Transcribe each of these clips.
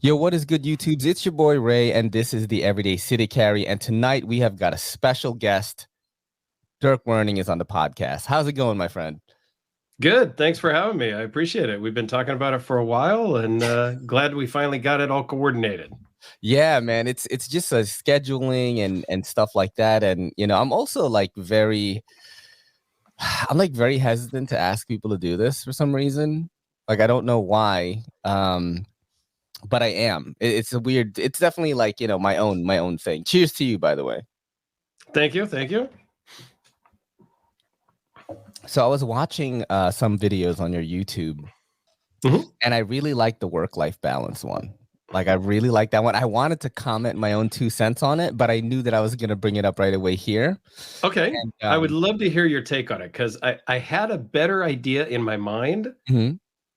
Yo, what is good, YouTubes? It's your boy Ray, and this is the Everyday City Carry. And tonight we have got a special guest. Dirk Werning is on the podcast. How's it going, my friend? Good. Thanks for having me. I appreciate it. We've been talking about it for a while, and glad we finally got it all coordinated. Yeah, man. It's just a scheduling and stuff like that. And I'm also I'm like very hesitant to ask people to do this for some reason. Like I don't know why. But I am. It's a weird. It's definitely like my own thing. Cheers to you, by the way. Thank you. Thank you. So I was watching some videos on your YouTube, and I really like the work-life balance one. Like I really like that one. I wanted to comment my own 2 cents on it, but I knew that I was going to bring it up right away here. Okay. And, I would love to hear your take on it because I had a better idea in my mind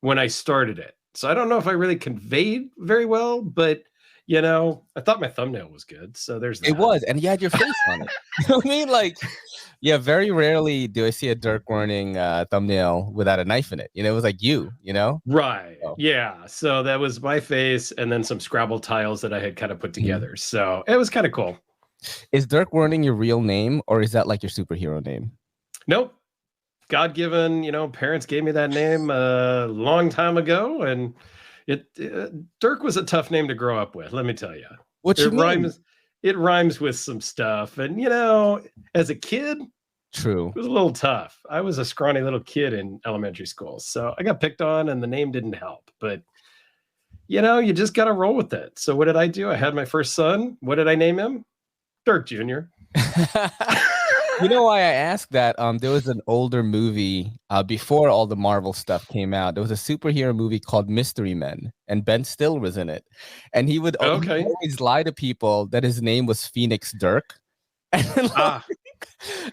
when I started it. So I don't know if I really conveyed very well, but I thought my thumbnail was good. So there's that. It was, and you had your face on it. You know what I mean? Like, yeah, very rarely do I see a Dirk Werning thumbnail without a knife in it. It was like you. Right. So. Yeah. So that was my face and then some Scrabble tiles that I had kind of put together. So it was kind of cool. Is Dirk Werning your real name, or is that like your superhero name? Nope. God-given, parents gave me that name a long time ago, and Dirk was a tough name to grow up with. Let me tell you. What you mean? It rhymes with some stuff, and as a kid, true, it was a little tough. I was a scrawny little kid in elementary school, so I got picked on, and the name didn't help. But you just got to roll with it. So what did I do? I had my first son. What did I name him? Dirk Jr. You know why I asked that? There was an older movie before all the Marvel stuff came out. There was a superhero movie called Mystery Men, and Ben Stiller was in it. And he would always lie to people that his name was Phoenix Dirk. And,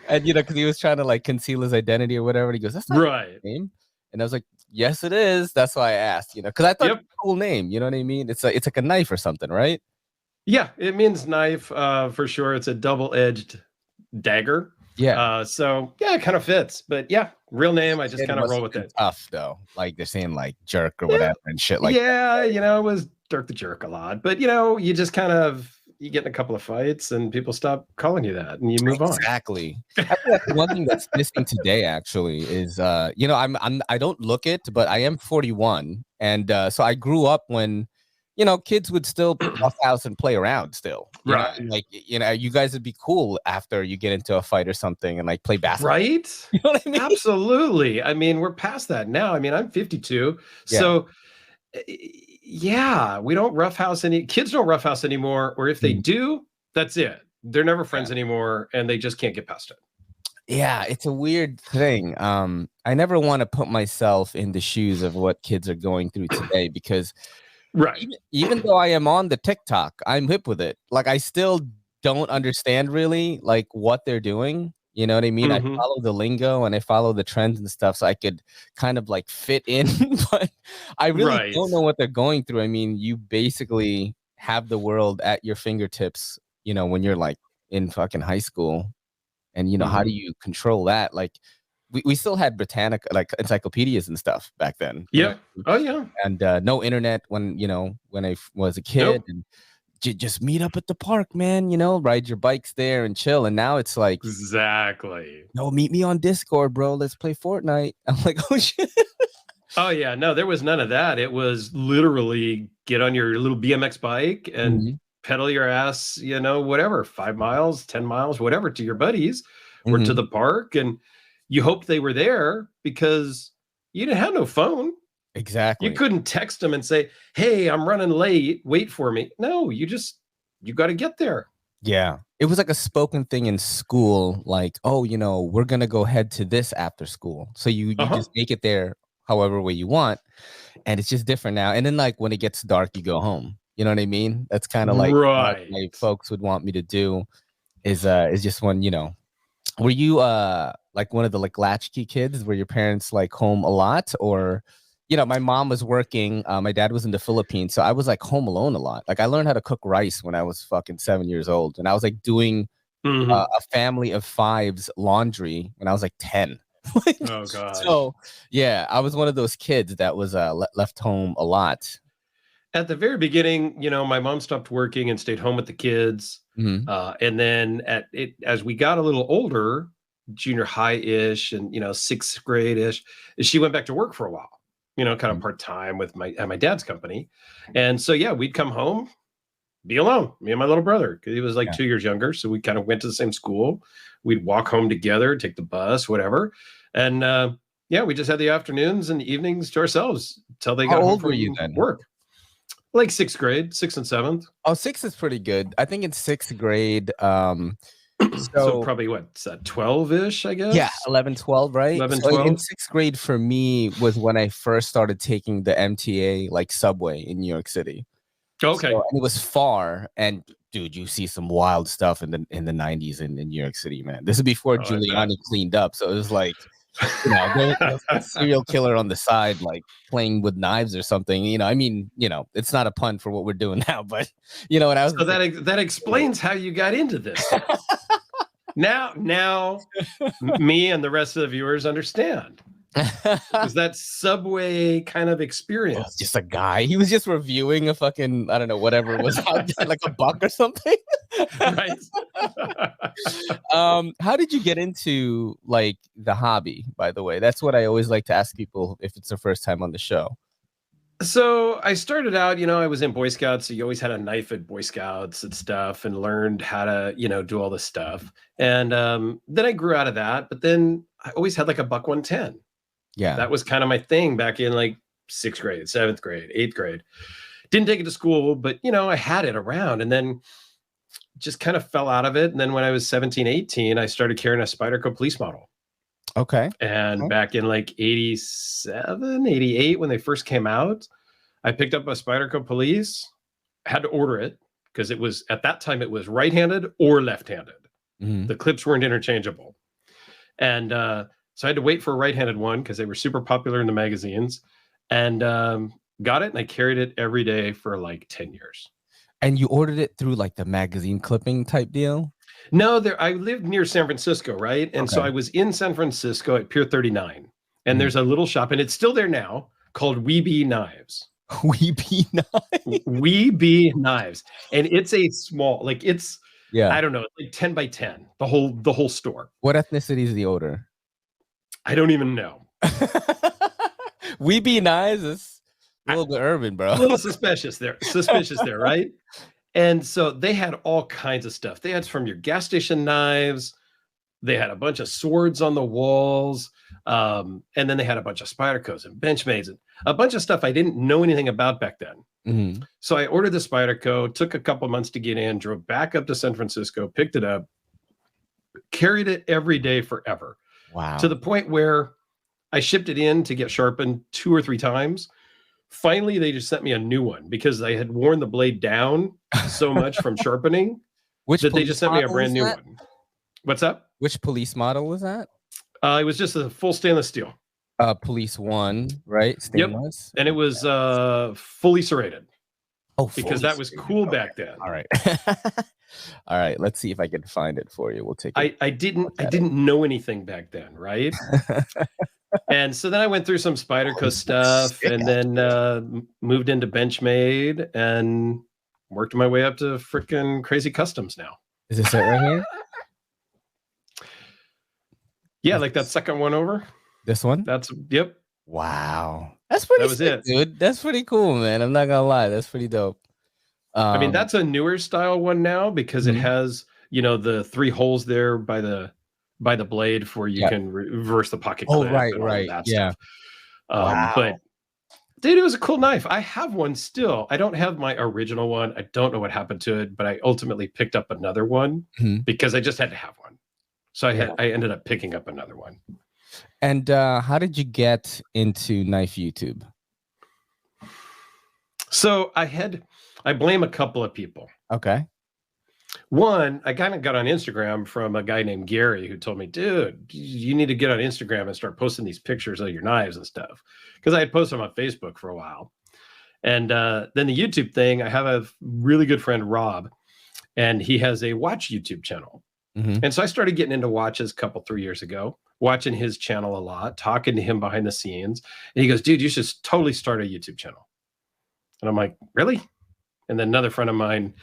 and because he was trying to like conceal his identity or whatever. And he goes, "That's not right name." And I was like, "Yes, it is." That's why I asked. Because I thought it was a cool name. You know what I mean? It's like a knife or something, right? Yeah, it means knife for sure. It's a double-edged dagger. Yeah. So yeah, it kind of fits. But yeah, real name. I just kind of roll with it. Tough though. Like they're saying like jerk or whatever and shit like that. It was Dirk the Jerk a lot. But you just kind of get in a couple of fights and people stop calling you that and you move on. Exactly. I think that's one thing that's missing today actually is I don't look it, but I am 41. And so I grew up when kids would still rough house and play around still. Right. Like, you guys would be cool after you get into a fight or something and like play basketball. Right. You know what I mean? Absolutely. I mean, we're past that now. I mean, I'm 52. Yeah. So yeah, we don't roughhouse kids don't roughhouse anymore. Or if they do, that's it. They're never friends anymore and they just can't get past it. Yeah, it's a weird thing. I never want to put myself in the shoes of what kids are going through today because even though I am on the TikTok, I'm hip with it. Like I still don't understand really like what they're doing. You know what I mean? I follow the lingo and I follow the trends and stuff so I could kind of like fit in, but I really don't know what they're going through. I mean, you basically have the world at your fingertips, when you're like in fucking high school. And how do you control that? Like we still had Britannica, like encyclopedias and stuff back then. Yeah. Oh yeah. And no internet when I was a kid. And just meet up at the park, man. Ride your bikes there and chill. And now it's like exactly. No, meet me on Discord, bro. Let's play Fortnite. I'm like, oh shit. Oh yeah, no, there was none of that. It was literally get on your little BMX bike and pedal your ass, whatever, 5 miles, 10 miles, whatever, to your buddies or to the park. And you hoped they were there because you didn't have no phone. Exactly. You couldn't text them and say, "Hey, I'm running late. Wait for me." No, you got to get there. Yeah. It was like a spoken thing in school. Like, oh, we're going to go head to this after school. So you just make it there however way you want. And it's just different now. And then like when it gets dark, you go home. You know what I mean? That's kind of like what my folks would want me to do is just when, were you like one of the like latchkey kids? Were your parents like home a lot? Or, my mom was working. My dad was in the Philippines. So I was like home alone a lot. Like I learned how to cook rice when I was fucking 7 years old. And I was like doing a family of 5's laundry when I was like 10. Oh god. So yeah, I was one of those kids that was left home a lot. At the very beginning, my mom stopped working and stayed home with the kids. Mm-hmm. And then as we got a little older, junior high-ish and, 6th grade-ish, she went back to work for a while, kind of part-time at my dad's company. And so, yeah, we'd come home, be alone, me and my little brother, because he was like 2 years younger. So we kind of went to the same school. We'd walk home together, take the bus, whatever. And we just had the afternoons and the evenings to ourselves until they got home from work. Like 6th grade, 6th and 7th. Oh, 6th is pretty good. I think in 6th grade. So probably what's that, 12-ish, I guess? Yeah, 11, 12, right? 11, so 12. In 6th grade for me was when I first started taking the MTA, like subway in New York City. Okay. So, and it was far, and dude, you see some wild stuff in the 90s in New York City, man. This is before Giuliani cleaned up, so it was like, there's a serial killer on the side, like playing with knives or something. It's not a pun for what we're doing now, but what I was. So that explains how you got into this. Now, me and the rest of the viewers understand. Was that subway kind of experience? Just a guy. He was just reviewing a fucking, I don't know, whatever was out there, like a buck or something. Right. How did you get into like the hobby, by the way? That's what I always like to ask people if it's their first time on the show. So I started out, I was in Boy Scouts. So you always had a knife at Boy Scouts and stuff, and learned how to, do all this stuff. And then I grew out of that, but then I always had like a buck 110. Yeah. That was kind of my thing back in like 6th grade, 7th grade, 8th grade. Didn't take it to school, but I had it around, and then just kind of fell out of it. And then when I was 17, 18, I started carrying a Spyderco police model. Okay. And back in like 87, 88, when they first came out, I picked up a Spyderco police. I had to order it because it was, at that time, it was right-handed or left-handed. Mm-hmm. The clips weren't interchangeable. And so I had to wait for a right-handed one because they were super popular in the magazines, and got it. And I carried it every day for like 10 years. And you ordered it through like the magazine clipping type deal? No, I lived near San Francisco, right? And so I was in San Francisco at Pier 39. And there's a little shop, and it's still there now, called Weeby Knives. Weeby Knives? Weeby Knives. And it's a small, like it's, I don't know, like 10 by 10, the whole store. What ethnicity is the owner? I don't even know. Weeby Knives is a little bit urban, bro. A little suspicious there, right? And so they had all kinds of stuff. They had from your gas station knives. They had a bunch of swords on the walls. And then they had a bunch of Spydercos and Benchmades and a bunch of stuff I didn't know anything about back then. Mm-hmm. So I ordered the Spyderco, took a couple months to get in, drove back up to San Francisco, picked it up, carried it every day forever. Wow. To the point where I shipped it in to get sharpened 2 or 3 times. Finally, they just sent me a new one because I had worn the blade down so much from sharpening that they just sent me a brand new one. What's up? Which police model was that? It was just a full stainless steel. Police 1, right? Stainless. Yep. And it was fully serrated. Oh, because that was cool back then. All right. All right. Let's see if I can find it for you. We'll take it. I didn't know anything back then, right? And so then I went through some Spyderco stuff, and then moved into Benchmade and worked my way up to freaking Crazy Customs now. Is this it right here? Yeah, like that second one over. This one? Yep. Wow. That was sick, dude. That's pretty cool, man. I'm not gonna lie. That's pretty dope. I mean, that's a newer style one now because it has, the 3 holes there by the blade for you can reverse the pocket clip. Oh, right. That stuff. Wow. But dude, it was a cool knife. I have one still. I don't have my original one. I don't know what happened to it, but I ultimately picked up another one because I just had to have one. So I ended up picking up another one. And how did you get into knife YouTube? So I blame a couple of people. Okay. One, I kind of got on Instagram from a guy named Gary who told me, dude, you need to get on Instagram and start posting these pictures of your knives and stuff. Because I had posted them on Facebook for a while. And then the YouTube thing, I have a really good friend, Rob, and he has a watch YouTube channel. Mm-hmm. And so I started getting into watches a 3 years ago, watching his channel a lot, talking to him behind the scenes. And he goes, dude, you should totally start a YouTube channel. And I'm like, really? And then another friend of mine,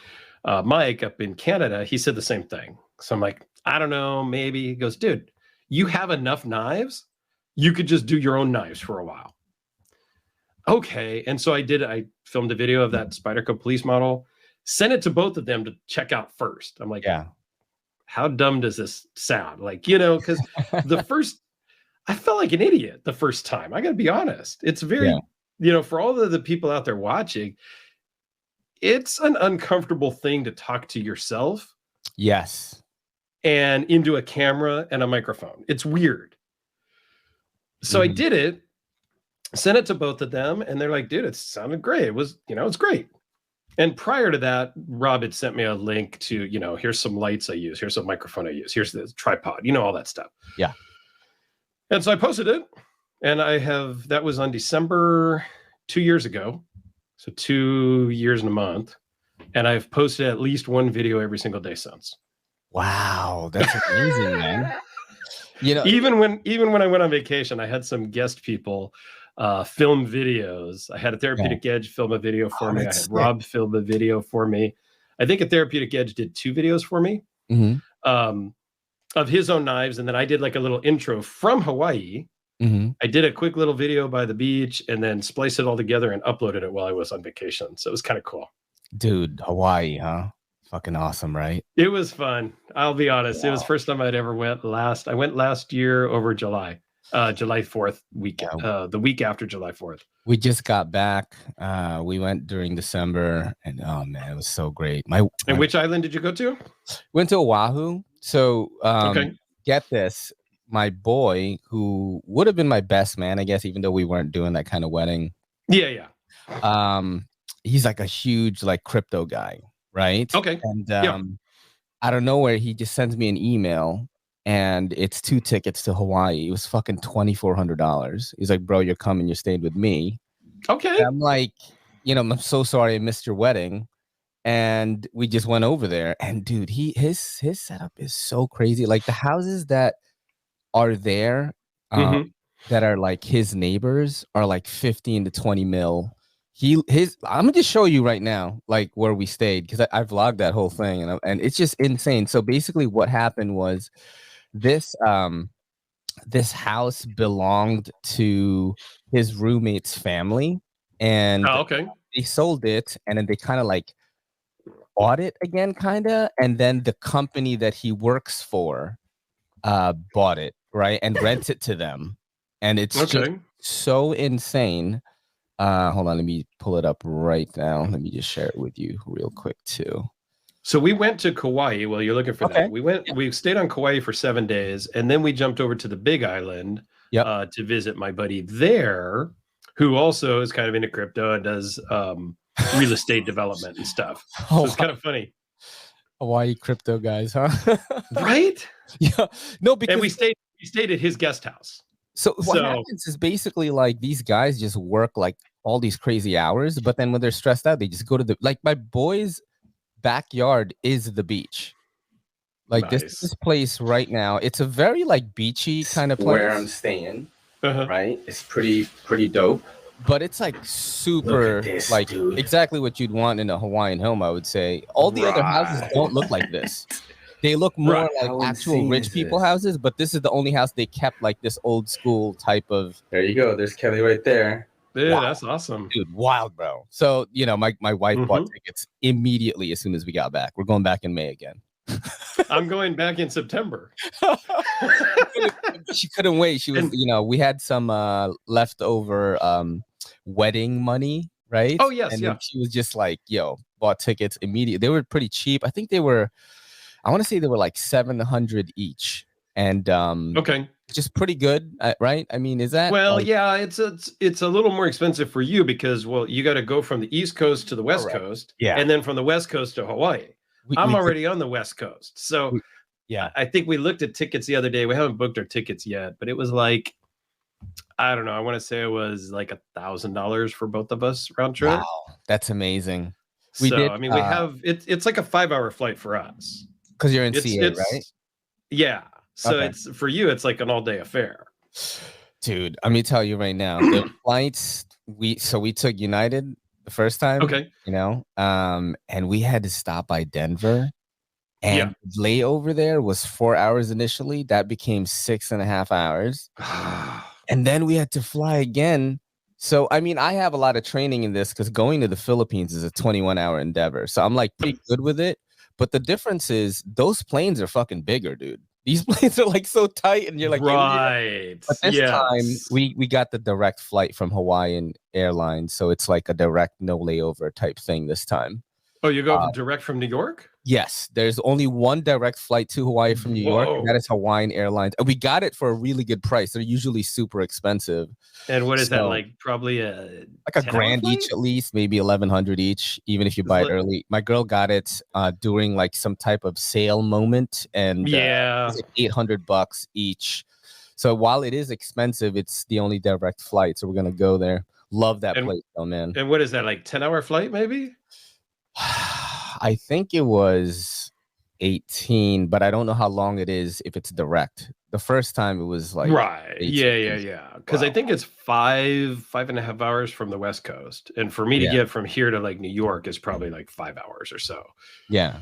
Mike up in Canada, he said the same thing. So I'm like, I don't know, maybe. He goes, dude, you have enough knives. You could just do your own knives for a while. Okay. And so I filmed a video of that Spyderco police model, sent it to both of them to check out first. I'm like, yeah, how dumb does this sound? Like, because I felt like an idiot the first time. I got to be honest. It's very, for all the people out there watching, it's an uncomfortable thing to talk to yourself. Yes. And into a camera and a microphone. It's weird. So I did it, sent it to both of them, and they're like, dude, it sounded great. It was, it's great. And prior to that, Rob had sent me a link to, here's some lights I use, here's some microphone I use, here's the tripod, all that stuff. Yeah. And so I posted it, and that was on December 2 years ago. So 2 years and a month. And I've posted at least one video every single day since. Wow, that's amazing, man. Even when I went on vacation, I had some guest people film videos. I had a Therapeutic Edge film a video for me. I had Rob film a video for me. I think a Therapeutic Edge did 2 videos for me of his own knives. And then I did like a little intro from Hawaii. I did a quick little video by the beach and then spliced it all together and uploaded it while I was on vacation. So it was kind of cool. Dude, Hawaii, huh? Fucking awesome, right? It was fun. I'll be honest. Wow. It was the first time I'd ever went I went last year over July 4th weekend, the week after July 4th. We just got back. We went during December, and oh man, it was so great. And which island did you go to? Went to Oahu. So get this, my boy, who would have been my best man, I guess, even though we weren't doing that kind of wedding. Yeah. He's like a huge like crypto guy. Right. Okay. And out of nowhere, he just sends me an email and it's 2 tickets to Hawaii. It was fucking $2,400. He's like, bro, you're coming, you're staying with me. Okay. And I'm like, I'm so sorry I missed your wedding. And we just went over there. And dude, his setup is so crazy. Like the houses that are there that are like his neighbors are like 15 to 20 mil. I'm gonna just show you right now, like where we stayed, because I vlogged that whole thing, and it's just insane. So basically, what happened was this house belonged to his roommate's family, and they sold it, and then they kind of like bought it again, and then the company that he works for bought it, right, and rent it to them, and it's just so insane. Hold on, let me pull it up right now. Let me just share it with you real quick too. So we went to Kauai. Well, you're looking for that. We stayed on Kauai for 7 days, and then we jumped over to the Big Island to visit my buddy there, who also is kind of into crypto and does real estate development and stuff. So it's kind of funny. Hawaii crypto guys, huh? Right? Yeah. No, because and we stayed at his guest house. So what happens is basically like these guys just work like all these crazy hours, but then when they're stressed out, they just go to my boy's backyard is the beach. Like this place right now, it's a very like beachy kind of place where I'm staying. Right? It's pretty dope. But it's like super like exactly what you'd want in a Hawaiian home, I would say. All the other houses don't look like this. They look more like actual rich people houses, but this is the only house they kept like this old school type of. There you go. There's Kelly right there. Dude, that's awesome. Dude, wild, bro. So, my wife bought tickets immediately as soon as we got back. We're going back in May again. I'm going back in September. She couldn't wait. She was, we had some leftover wedding money, right? Oh, yes, and she was just like, bought tickets immediately. They were pretty cheap. I think I want to say they were like $700 each, and just pretty good, right? I mean, is that? Well, yeah, it's a little more expensive for you because you got to go from the East Coast to the West Coast, and then from the West Coast to Hawaii. I'm already on the West Coast, so I think we looked at tickets the other day. We haven't booked our tickets yet, but it was like, I don't know. I want to say it was like $1,000 for both of us round trip. Wow, that's amazing. We have it's like a 5-hour flight for us. Because you're in CA, right? Yeah. So it's for you, it's like an all-day affair. Dude, let me tell you right now, the flights we took United. the first time. Okay. You know, and we had to stop by Denver. And Yeah. layover there was 4 hours initially. That became 6.5 hours. And then we had to fly again. So, I mean, I have a lot of training in this because going to the Philippines is a 21-hour endeavor. So I'm like pretty good with it. But the difference is those planes are fucking bigger, dude. These planes are like so tight, and you're like, right. But this time we got the direct flight from Hawaiian Airlines. So it's like a direct no layover type thing this time. Oh, you go direct from New York? Yes, there's only one direct flight to Hawaii from New York, and that is Hawaiian Airlines. And we got it for a really good price. They're usually super expensive. And what is that, like probably like a grand each at least, maybe 1,100 each, even if you buy it early. My girl got it during like some type of sale moment, and it's like $800 each. So while it is expensive, it's the only direct flight. So we're gonna go there. Love that place though, man. And what is that, like 10-hour flight maybe? I think it was 18, but I don't know how long it is if it's direct. The first time it was like 18. Yeah. Because I think it's 5.5 hours from the West Coast, and for me to get from here to like New York is probably like 5 hours or so. Yeah.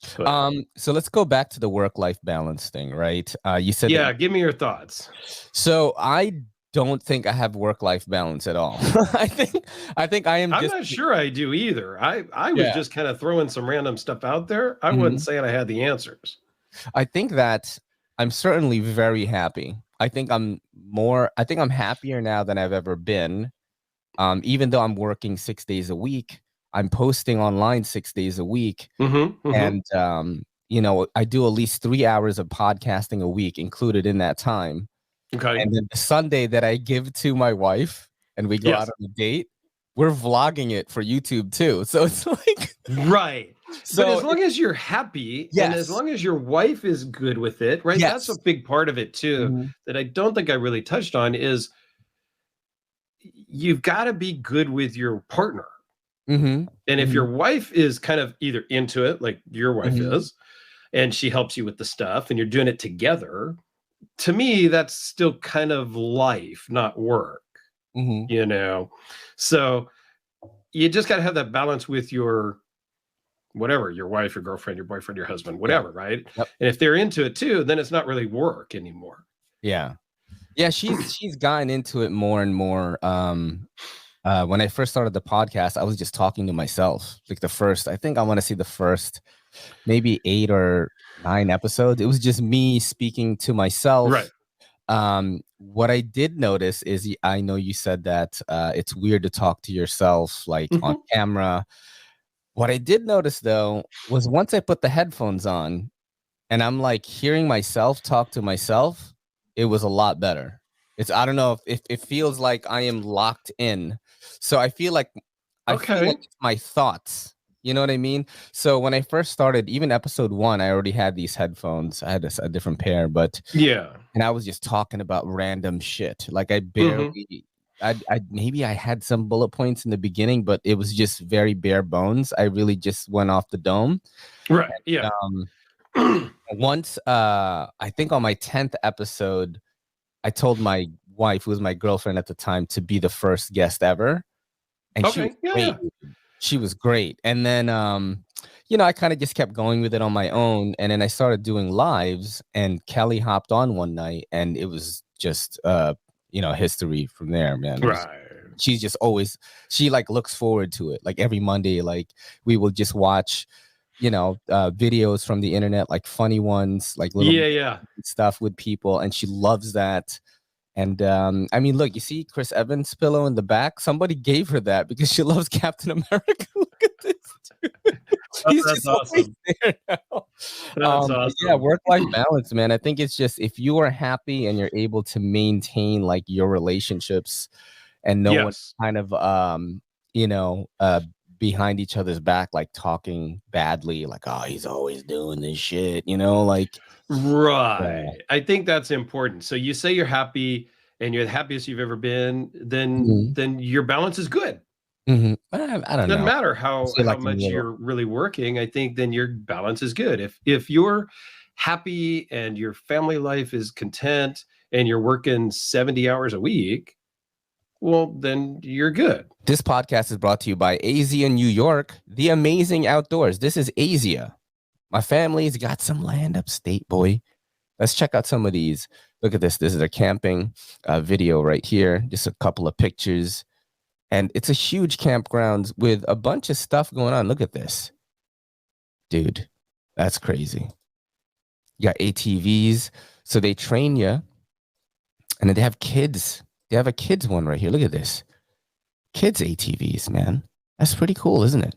So let's go back to the work-life balance thing, right? You said give me your thoughts. So I don't think I have work-life balance at all. I think I am. I'm not sure I do either. I was just kind of throwing some random stuff out there. I wasn't saying I had the answers. I think that I'm certainly very happy. I think I'm happier now than I've ever been. Even though I'm working 6 days a week, I'm posting online 6 days a week. And you know, I do at least 3 hours of podcasting a week included in that time. Okay. And then the Sunday that I give to my wife and we go out on a date, we're vlogging it for YouTube too. So it's like right. So but as long as you're happy and as long as your wife is good with it, right? That's a big part of it too, that I don't think I really touched on is you've got to be good with your partner. And if your wife is kind of either into it, like your wife is, and she helps you with the stuff and you're doing it together, to me, that's still kind of life, not work, you know? So you just got to have that balance with your, whatever, your wife, your girlfriend, your boyfriend, your husband, whatever. Right. And if they're into it too, then it's not really work anymore. Yeah. She's gotten into it more and more. When I first started the podcast, I was just talking to myself. Like I think I want to see the first maybe 8 or 9 episodes. It was just me speaking to myself. Right. What I did notice is, I know you said that it's weird to talk to yourself like on camera. What I did notice though was once I put the headphones on and I'm like hearing myself talk to myself, it was a lot better. I don't know if it feels like I am locked in. So I feel like it's my thoughts. You know what I mean? So when I first started, even episode 1, I already had these headphones. I had a different pair, but and I was just talking about random shit. Like I barely, I maybe I had some bullet points in the beginning, but it was just very bare bones. I really just went off the dome. Right. Once, I think on my 10th episode, I told my wife, who was my girlfriend at the time, to be the first guest ever, and she was great. She was great. And then, you know, I kind of just kept going with it on my own. And then I started doing lives, and Kelly hopped on one night, and it was just, you know, history from there, man. She's just always, she like looks forward to it. Like every Monday, like we will just watch, you know, videos from the internet, like funny ones, like little stuff with people. And she loves that. And I mean, look, you see Chris Evans' pillow in the back? Somebody gave her that because she loves Captain America. Look at this, dude. He's just awesome. There now. That's awesome. Yeah, work-life balance, man. I think it's just if you are happy and you're able to maintain like your relationships and no one kind of you know, behind each other's back, like talking badly, like, oh, he's always doing this shit, you know, like I think that's important. So you say you're happy and you're the happiest you've ever been, then your balance is good. I don't know. Doesn't matter how much you're really working. I think then your balance is good. If you're happy and your family life is content and you're working 70 hours a week, well, then you're good. This podcast is brought to you by Asia New York, the amazing outdoors. This is Asia. My family's got some land upstate, boy. Let's check out some of these. Look at this. This is a camping video right here. Just a couple of pictures. And it's a huge campground with a bunch of stuff going on. Look at this. Dude, that's crazy. You got ATVs. So they train you. And then they have kids. They have a kids one right here. Look at this. Kids ATVs, man. That's pretty cool, isn't it?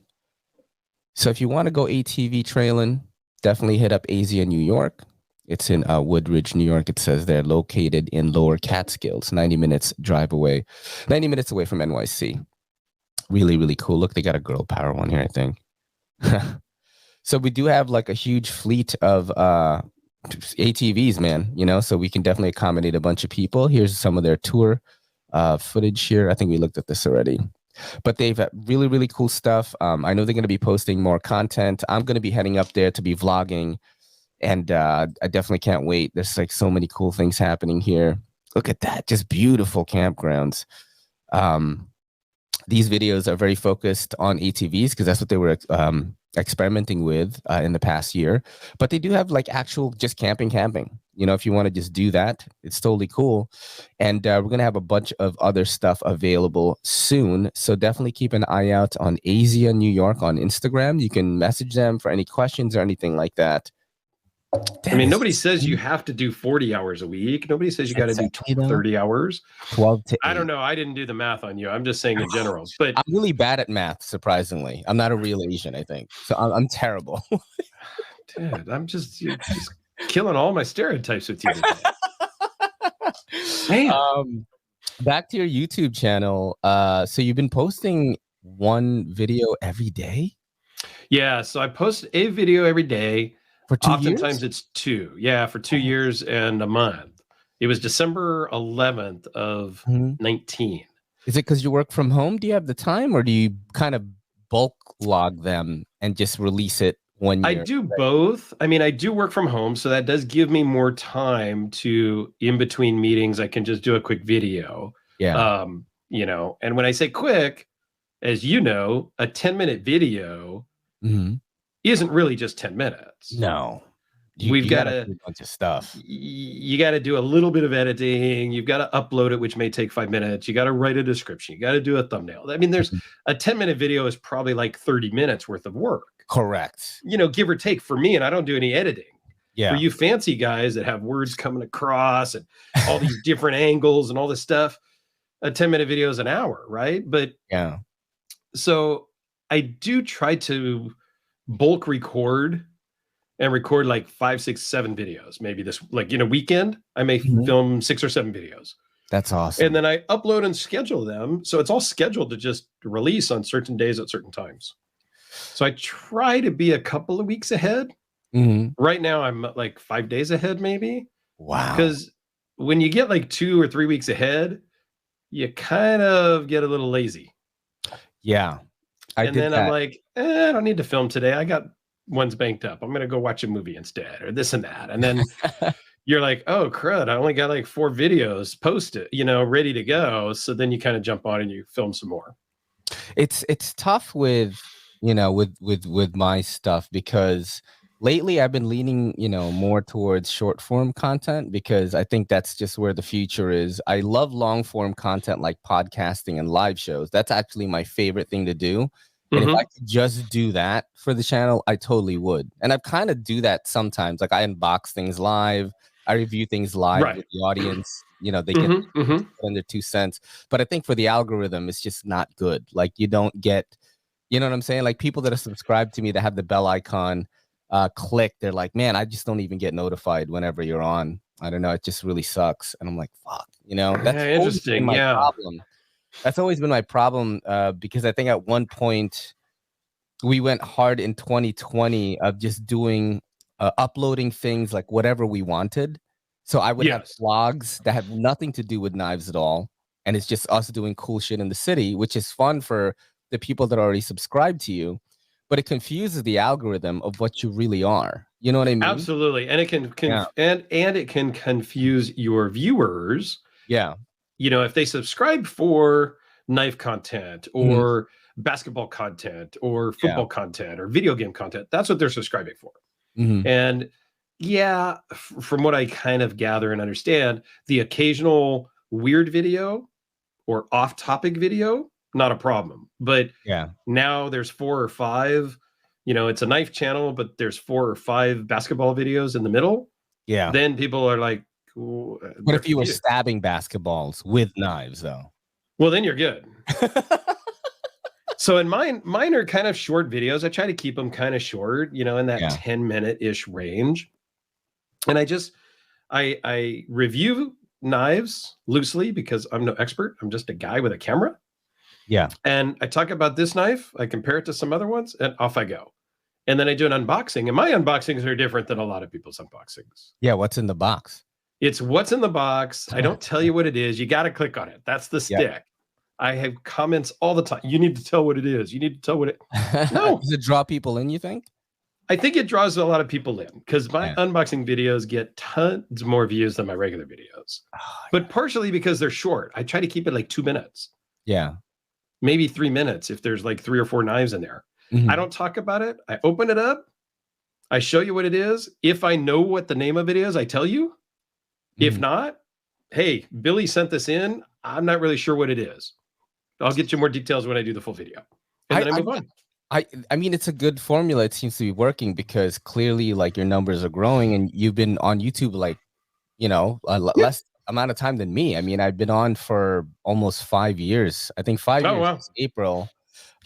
So if you want to go ATV trailing, definitely hit up Asia New York. It's in Woodridge, New York. It says they're located in Lower Catskills, 90 minutes drive away, 90 minutes away from NYC. Really, really cool. Look, they got a girl power one here, I think. So we do have like a huge fleet of ATVs, man, you know, so we can definitely accommodate a bunch of people. Here's some of their tour footage here. I think we looked at this already. But they've got really, really cool stuff. I know they're going to be posting more content. I'm going to be heading up there to be vlogging. And I definitely can't wait. There's like so many cool things happening here. Look at that. Just beautiful campgrounds. These videos are very focused on ATVs because that's what they were experimenting with in the past year. But they do have like actual just camping. You know, if you want to just do that, it's totally cool. And we're going to have a bunch of other stuff available soon. So definitely keep an eye out on Asia New York on Instagram. You can message them for any questions or anything like that. I mean, nobody says you have to do 40 hours a week. Nobody says you got to do 30 hours. 12 to 8. I don't know. I didn't do the math on you. I'm just saying in general. But I'm really bad at math, surprisingly. I'm not a real Asian, I think. So I'm terrible. Dude, I'm just killing all my stereotypes with you today. Back to your YouTube channel. So you've been posting one video every day? Yeah. So I post a video every day. For 2 years? Oftentimes it's 2. Yeah, for 2 years and a month. It was December 11th of 19. Is it because you work from home? Do you have the time, or do you kind of bulk log them and just release it when you're... I do both. I mean, I do work from home, so that does give me more time to, in between meetings, I can just do a quick video. Yeah. You know, and when I say quick, as you know, a 10-minute video isn't really just 10 minutes. No. We've got to do a bunch of stuff. You got to do a little bit of editing. You've got to upload it, which may take 5 minutes. You got to write a description. You got to do a thumbnail. I mean, there's a 10-minute video is probably like 30 minutes worth of work. Correct. You know, give or take for me, and I don't do any editing. Yeah. For you fancy guys that have words coming across and all these different angles and all this stuff, a 10-minute video is an hour, right? But yeah. So I do try to bulk record and record like 5, 6, 7 videos. Maybe this, like, you know, weekend, I may film 6 or 7 videos. That's awesome. And then I upload and schedule them. So it's all scheduled to just release on certain days at certain times. So I try to be a couple of weeks ahead. Right now, I'm like 5 days ahead, maybe. Wow. Because when you get like 2 or 3 weeks ahead, you kind of get a little lazy. Yeah. I'm like, I don't need to film today. I got one's banked up. I'm going to go watch a movie instead, or this and that. And then you're like, oh, crud, I only got like 4 videos posted, you know, ready to go. So then you kind of jump on and you film some more. It's tough with, you know, with my stuff, because lately I've been leaning, you know, more towards short form content, because I think that's just where the future is. I love long form content like podcasting and live shows. That's actually my favorite thing to do. And if I could just do that for the channel, I totally would. And I kind of do that sometimes. Like I unbox things live. I review things live with the audience. You know, they get under 2 cents. But I think for the algorithm, it's just not good. Like you don't get, you know what I'm saying? Like people that are subscribed to me that have the bell icon click, they're like, man, I just don't even get notified whenever you're on. I don't know. It just really sucks. And I'm like, fuck, you know, that's interesting. My problem. That's always been my problem, because I think at one point we went hard in 2020 of just doing uploading things like whatever we wanted. So I would have vlogs that have nothing to do with knives at all. And it's just us doing cool shit in the city, which is fun for the people that already subscribe to you. But it confuses the algorithm of what you really are. You know what I mean? Absolutely. And it can and it can confuse your viewers. Yeah. if they subscribe for knife content or basketball content or football content or video game content, that's what they're subscribing for. And yeah, from what I kind of gather and understand, the occasional weird video or off-topic video, not a problem. But now there's 4 or 5, it's a knife channel, but there's 4 or 5 basketball videos in the middle. Yeah. Then people are like, what if you were stabbing basketballs with knives, though? Well, then you're good. So in mine are kind of short videos. I try to keep them kind of short, in that 10-minute-ish range. And I review knives loosely because I'm no expert. I'm just a guy with a camera. Yeah. And I talk about this knife. I compare it to some other ones, and off I go. And then I do an unboxing. And my unboxings are different than a lot of people's unboxings. Yeah. What's in the box? It's what's in the box. I don't tell you what it is. You got to click on it. That's the stick. Yep. I have comments all the time. You need to tell what it is. You need to tell what it. No. Does it draw people in, you think? I think it draws a lot of people in because my unboxing videos get tons more views than my regular videos. But partially because they're short. I try to keep it like 2 minutes. Yeah. Maybe 3 minutes if there's like 3 or 4 knives in there. I don't talk about it. I open it up. I show you what it is. If I know what the name of it is, I tell you. If not, hey, Billy sent this in. I'm not really sure what it is. I'll get you more details when I do the full video. And then I move on. I mean, it's a good formula. It seems to be working because clearly, like, your numbers are growing, and you've been on YouTube, like, less amount of time than me. I mean, I've been on for almost 5 years. I think 5 years. Wow. April.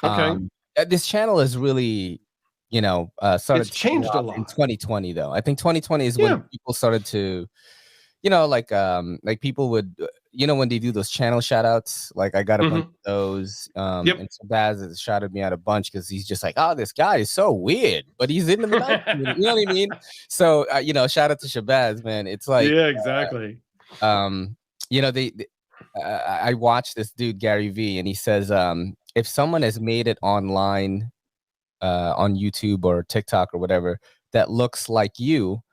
Okay. This channel is really, started. It's changed a lot in 2020, though. I think 2020 is when people started to, like people would, when they do those channel shout outs, like I got a bunch of those. And Shabazz has shouted me out a bunch because he's just like, oh, this guy is so weird, but he's in the knife community. You know what I mean? So, shout out to Shabazz, man. It's like, yeah, exactly. I watched this dude, Gary V, and he says, if someone has made it online, on YouTube or TikTok or whatever, that looks like you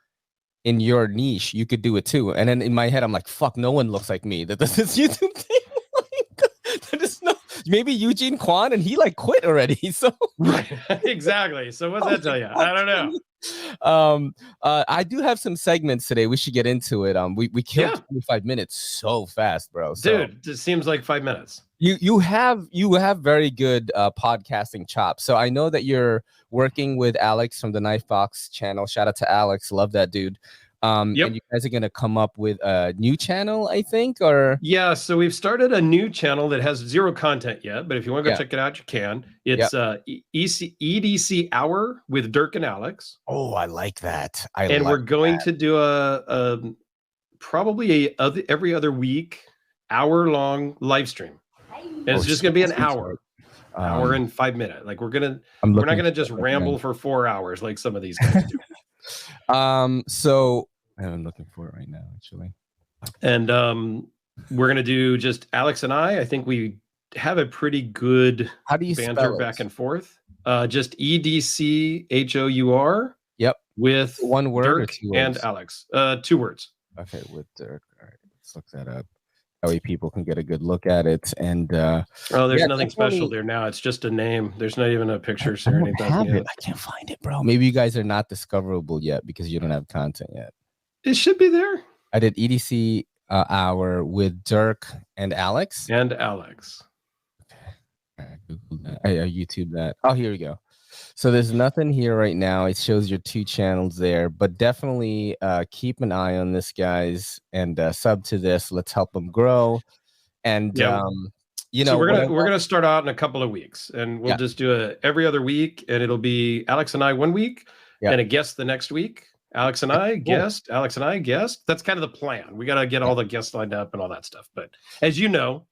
in your niche, you could do it too. And then in my head, I'm like, fuck, no one looks like me that does this YouTube thing. That is maybe Eugene Kwan, and he like quit already. So right, exactly. So what's that tell you? I don't know. I do have some segments today. We should get into it. We killed 25 minutes so fast, bro. So, dude, it seems like 5 minutes. You have very good podcasting chops. So I know that you're working with Alex from the Knife Box channel. Shout out to Alex, love that dude. And you guys are gonna come up with a new channel, I think, or so we've started a new channel that has 0 content yet, but if you want to go check it out, you can. It's EDC Hour with Dirk and Alex. Oh, I like that. We're going to do a probably every other week hour-long live stream. And it's just gonna be an hour. Hour and 5 minutes. Like we're not gonna just ramble for 4 hours like some of these guys do. So I'm looking for it right now, actually. And we're gonna do just Alex and I. I think we have a pretty good banter back and forth. Just EDCHOUR. Yep. With one word Dirk or 2 words? and Alex. 2 words. Okay, with Dirk. All right, let's look that up. That way people can get a good look at it. And there's nothing special there now. It's just a name. There's not even a picture or anything. I can't find it, bro. Maybe you guys are not discoverable yet because you don't have content yet. It should be there. I did EDC Hour with Dirk and Alex. And Alex. Okay. I Googled that. I YouTube that. Oh, here we go. So there's nothing here right now. It shows your 2 channels there, but definitely keep an eye on this, guys, and sub to this. Let's help them grow. And so we're gonna start out in a couple of weeks, and we'll just do it every other week, and it'll be Alex and I 1 week, and a guest the next week. Alex and I guest. Alex and I guest. That's kind of the plan. We got to get all the guests lined up and all that stuff. But as you know.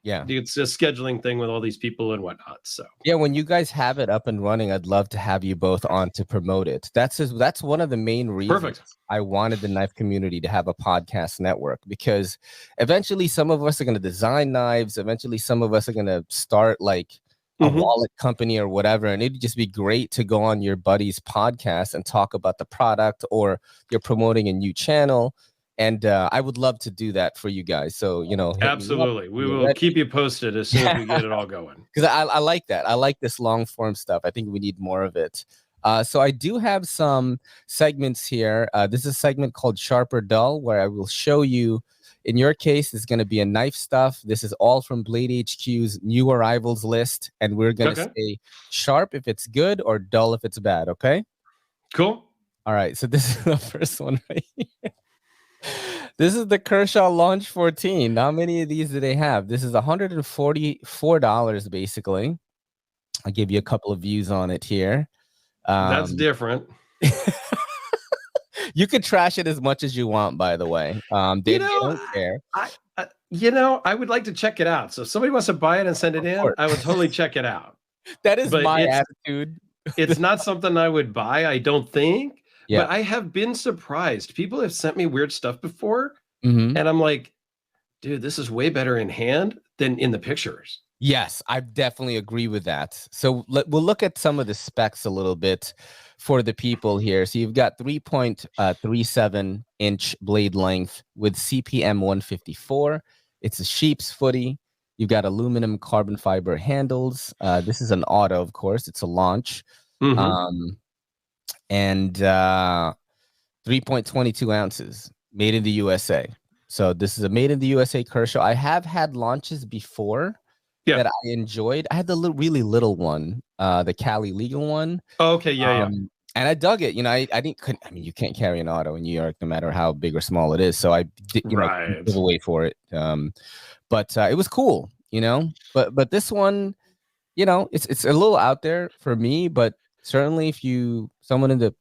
Yeah, it's a scheduling thing with all these people and whatnot. So when you guys have it up and running, I'd love to have you both on to promote it. That's one of the main reasons I wanted the knife community to have a podcast network, because eventually some of us are going to design knives. Eventually some of us are going to start like a wallet company or whatever, and it'd just be great to go on your buddy's podcast and talk about the product, or you're promoting a new channel. And I would love to do that for you guys. So, hit absolutely. me up We will keep you posted as soon as we get it all going. Because I like that. I like this long form stuff. I think we need more of it. So I do have some segments here. This is a segment called Sharp or Dull, where I will show you. In your case, it's going to be a knife stuff. This is all from Blade HQ's new arrivals list. And we're going to say sharp if it's good or dull if it's bad. Okay? Cool. All right. So this is the first one right here. This is the Kershaw Launch 14. How many of these do they have? This is $144, basically. I'll give you a couple of views on it here. That's different. You could trash it as much as you want, by the way. They don't care. I would like to check it out. So if somebody wants to buy it and send it in, I would totally check it out. That is my attitude. It's not something I would buy, I don't think. Yeah. But I have been surprised. People have sent me weird stuff before, and I'm like, dude, this is way better in hand than in the pictures. Yes, I definitely agree with that. So we'll look at some of the specs a little bit for the people here. So you've got 3.37 inch blade length with CPM 154. It's a sheep's footy. You've got aluminum carbon fiber handles. This is an auto, of course. It's a launch. And 3.22 ounces, made in the USA. So this is a made in the USA Kershaw. I have had launches before that I enjoyed. I had the really little one, the Cali legal one. Oh, okay, yeah. And I dug it. I couldn't. I mean, you can't carry an auto in New York, no matter how big or small it is. So I did, give away for it. But it was cool, But this one, it's a little out there for me. But certainly, if someone in the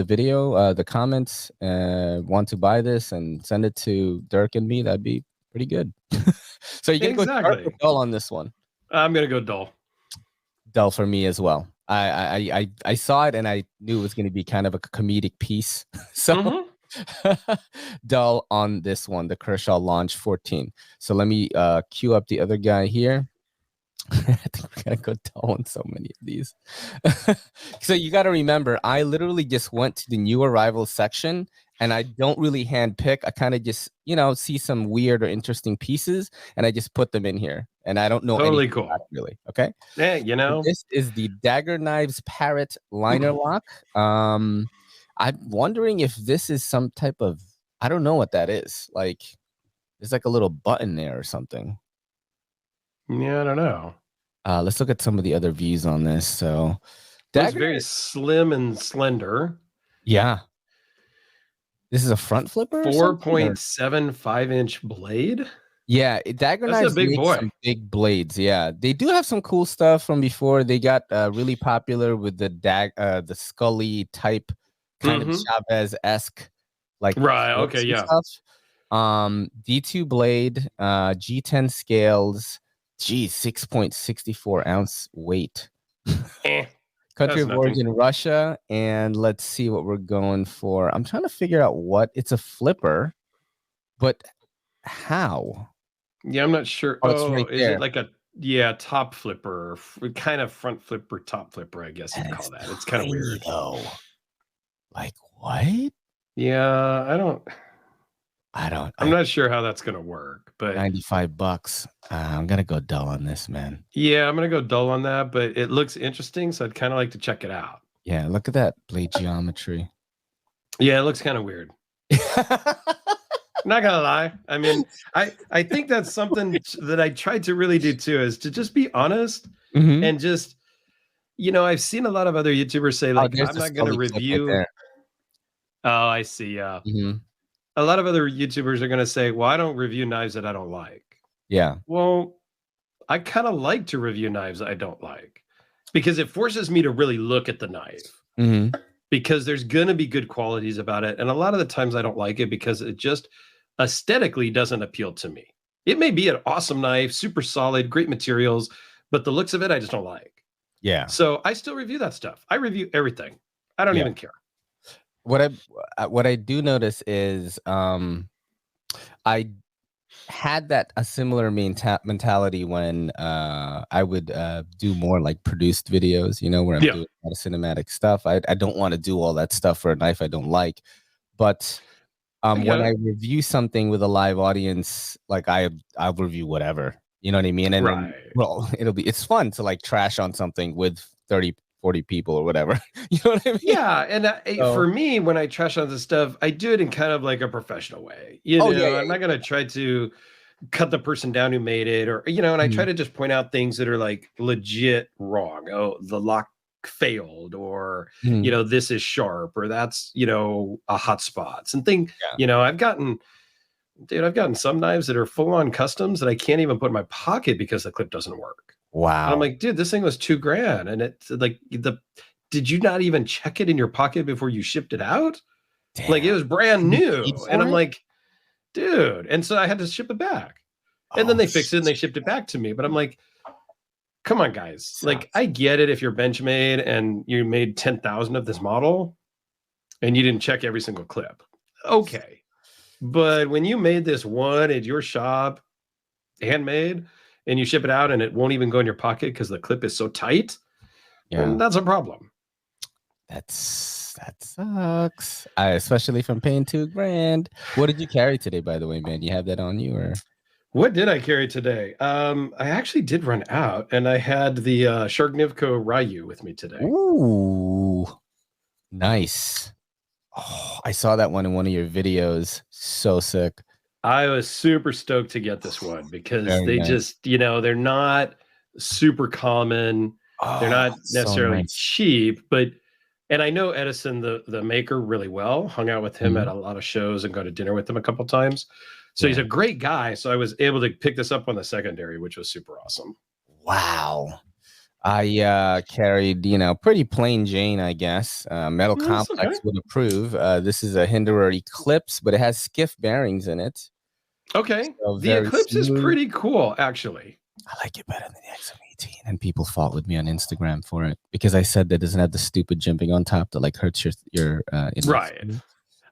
video, the comments, want to buy this and send it to Dirk and me, that'd be pretty good. So you're gonna go sharp or dull on this one? I'm gonna go dull. Dull for me as well. I saw it and I knew it was gonna be kind of a comedic piece. So dull on this one, the Kershaw Launch 14. So let me queue up the other guy here. I think we're gonna go dull on so many of these. So you got to remember, I literally just went to the new arrivals section, and I don't really hand pick. I kind of just see some weird or interesting pieces, and I just put them in here. And I don't know. Totally cool. Really, okay. Yeah, So this is the Dagger Knives Parrot liner lock. I'm wondering if this is some type of, I don't know what that is. Like, there's like a little button there or something. Yeah, I don't know. Let's look at some of the other views on this. So Dagger, it's very slim and slender. Yeah. This is a front flipper? 4.75 inch blade? Yeah, Dagger Knives make some big blades. Yeah, they do have some cool stuff from before. They got really popular with the Scully type kind of Chavez-esque, like stuff. D2 blade, G10 scales. Geez, 6.64 ounce weight. Country of origin, Russia. And let's see what we're going for. I'm trying to figure out what. It's a flipper, but how? Yeah, I'm not sure. Oh, right is it like a top flipper, kind of front flipper, top flipper, I guess you'd call that. It's kind of weird. Though. Like what? Yeah, I'm not sure how that's gonna work, but $95. I'm gonna go dull on this, man. Yeah, I'm gonna go dull on that, but it looks interesting, so I'd kind of like to check it out. Yeah, look at that blade geometry. Yeah, it looks kind of weird. Not gonna lie. I mean, I think that's something that I tried to really do too, is to just be honest and just, I've seen a lot of other YouTubers say, like, I'm not gonna review. Right, oh, I see. Yeah. A lot of other YouTubers are gonna say, well, I don't review knives that I don't like. Yeah. Well, I kind of like to review knives I don't like, because it forces me to really look at the knife. Because there's going to be good qualities about it. And a lot of the times I don't like it because it just aesthetically doesn't appeal to me. It may be an awesome knife, super solid, great materials, but the looks of it, I just don't like. Yeah. So I still review that stuff. I review everything. I don't even care. What I do notice is I had a similar mentality when I would do more like produced videos, where I'm doing a lot of cinematic stuff. I don't want to do all that stuff for a knife I don't like. But When I review something with a live audience, like I'll review whatever, you know what I mean? And then, well, it's fun to like trash on something with 30, 40 people or whatever. You know what I mean? Yeah. And for me, when I trash on this stuff, I do it in kind of like a professional way. I'm not going to try to cut the person down who made it, or, and I try to just point out things that are like legit wrong. Oh, the lock failed, or this is sharp, or that's a hot spots and thing. I've gotten some knives that are full-on customs that I can't even put in my pocket because the clip doesn't work. Wow. And I'm like, dude, this thing was $2,000, and it's like did you not even check it in your pocket before you shipped it out? Damn. Like, it was brand new. And I'm like, dude. And so I had to ship it back. And then they fixed it and they shipped it back to me. But I'm like, come on, guys. Like, I get it if you're Benchmade and you made 10,000 of this model and you didn't check every single clip. Okay. But when you made this one at your shop, handmade, and you ship it out and it won't even go in your pocket because the clip is so tight, that's a problem. That sucks. Especially from paying $2,000. What did you carry today, by the way, man? You have that on you, or what did I carry today? I actually did run out, and I had the Shargnivko Ryu with me today. Ooh, nice. Oh, I saw that one in one of your videos. So sick. I was super stoked to get this one because they just, they're not super common. They're not necessarily cheap, and I know Edison, the maker, really well. Hung out with him at a lot of shows and go to dinner with him a couple times. So he's a great guy. So I was able to pick this up on the secondary, which was super awesome. Wow. I carried, pretty plain Jane, I guess. Metal Complex would approve. This is a Hinderer Eclipse, but it has skiff bearings in it. Okay. So the Eclipse is pretty cool, actually. I like it better than the XM18. And people fought with me on Instagram for it because I said that it doesn't have the stupid jimping on top that like hurts your right. And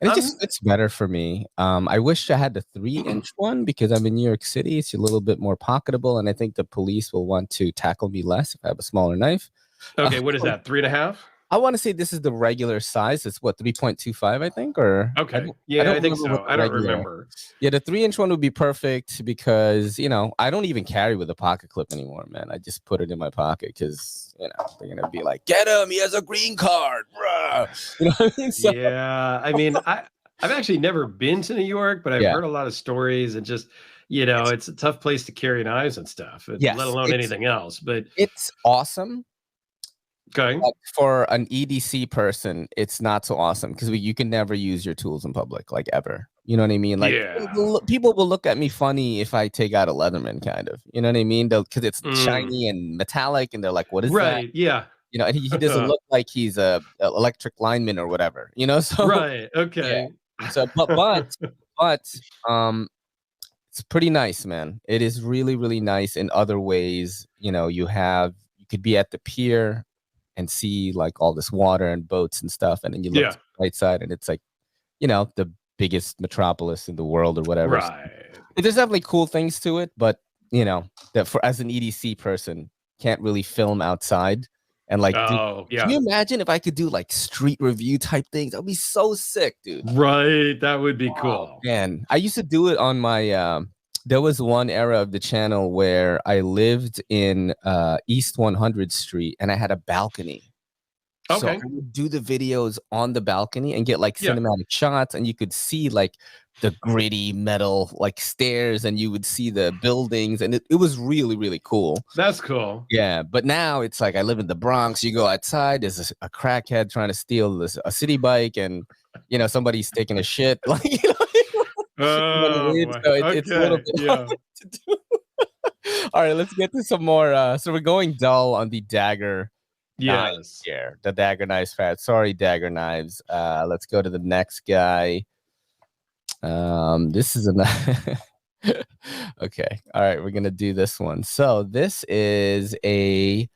it's better for me. I wish I had the 3-inch one because I'm in New York City. It's a little bit more pocketable, and I think the police will want to tackle me less if I have a smaller knife. Okay, what is that? 3.5? I want to say this is the regular size. It's what, 3.25, I think, or okay. I think so. I don't remember. Yeah, the 3-inch one would be perfect because I don't even carry with a pocket clip anymore, man. I just put it in my pocket because they're gonna be like, get him, he has a green card, bruh. You know what I mean? So, yeah, I mean, I've actually never been to New York, but I've heard a lot of stories, and just it's a tough place to carry knives and stuff, let alone anything else. But it's awesome. Okay. But for an EDC person, it's not so awesome because you can never use your tools in public, like ever. You know what I mean? Like people will look at me funny if I take out a Leatherman, kind of. You know what I mean? Because it's shiny and metallic, and they're like, "What is that?" Right? Yeah. And he doesn't look like he's a electric lineman or whatever. So right. Okay. Yeah. So, but it's pretty nice, man. It is really, really nice in other ways. You could be at the pier and see like all this water and boats and stuff, and then you look to the right side and it's like the biggest metropolis in the world or whatever. Right. So, there's definitely cool things to it, but that as an EDC person can't really film outside and like can you imagine if I could do like street review type things? That would be so sick, dude. Right, that would be cool. Man, I used to do it on my there was one era of the channel where I lived in East 100th Street and I had a balcony. Okay. So I would do the videos on the balcony and get like cinematic shots, and you could see like the gritty metal like stairs, and you would see the buildings, and it was really, really cool. That's cool. Yeah, but now it's like I live in the Bronx. You go outside, there's a crackhead trying to steal a city bike, and somebody's taking a shit. Like it's a little bit hard to do. All right, let's get to some more. So we're going dull on the Dagger. Yes. Here, the Dagger Knives fat. Sorry, Dagger Knives. Let's go to the next guy. This is okay. All right, we're gonna do this one. So this is a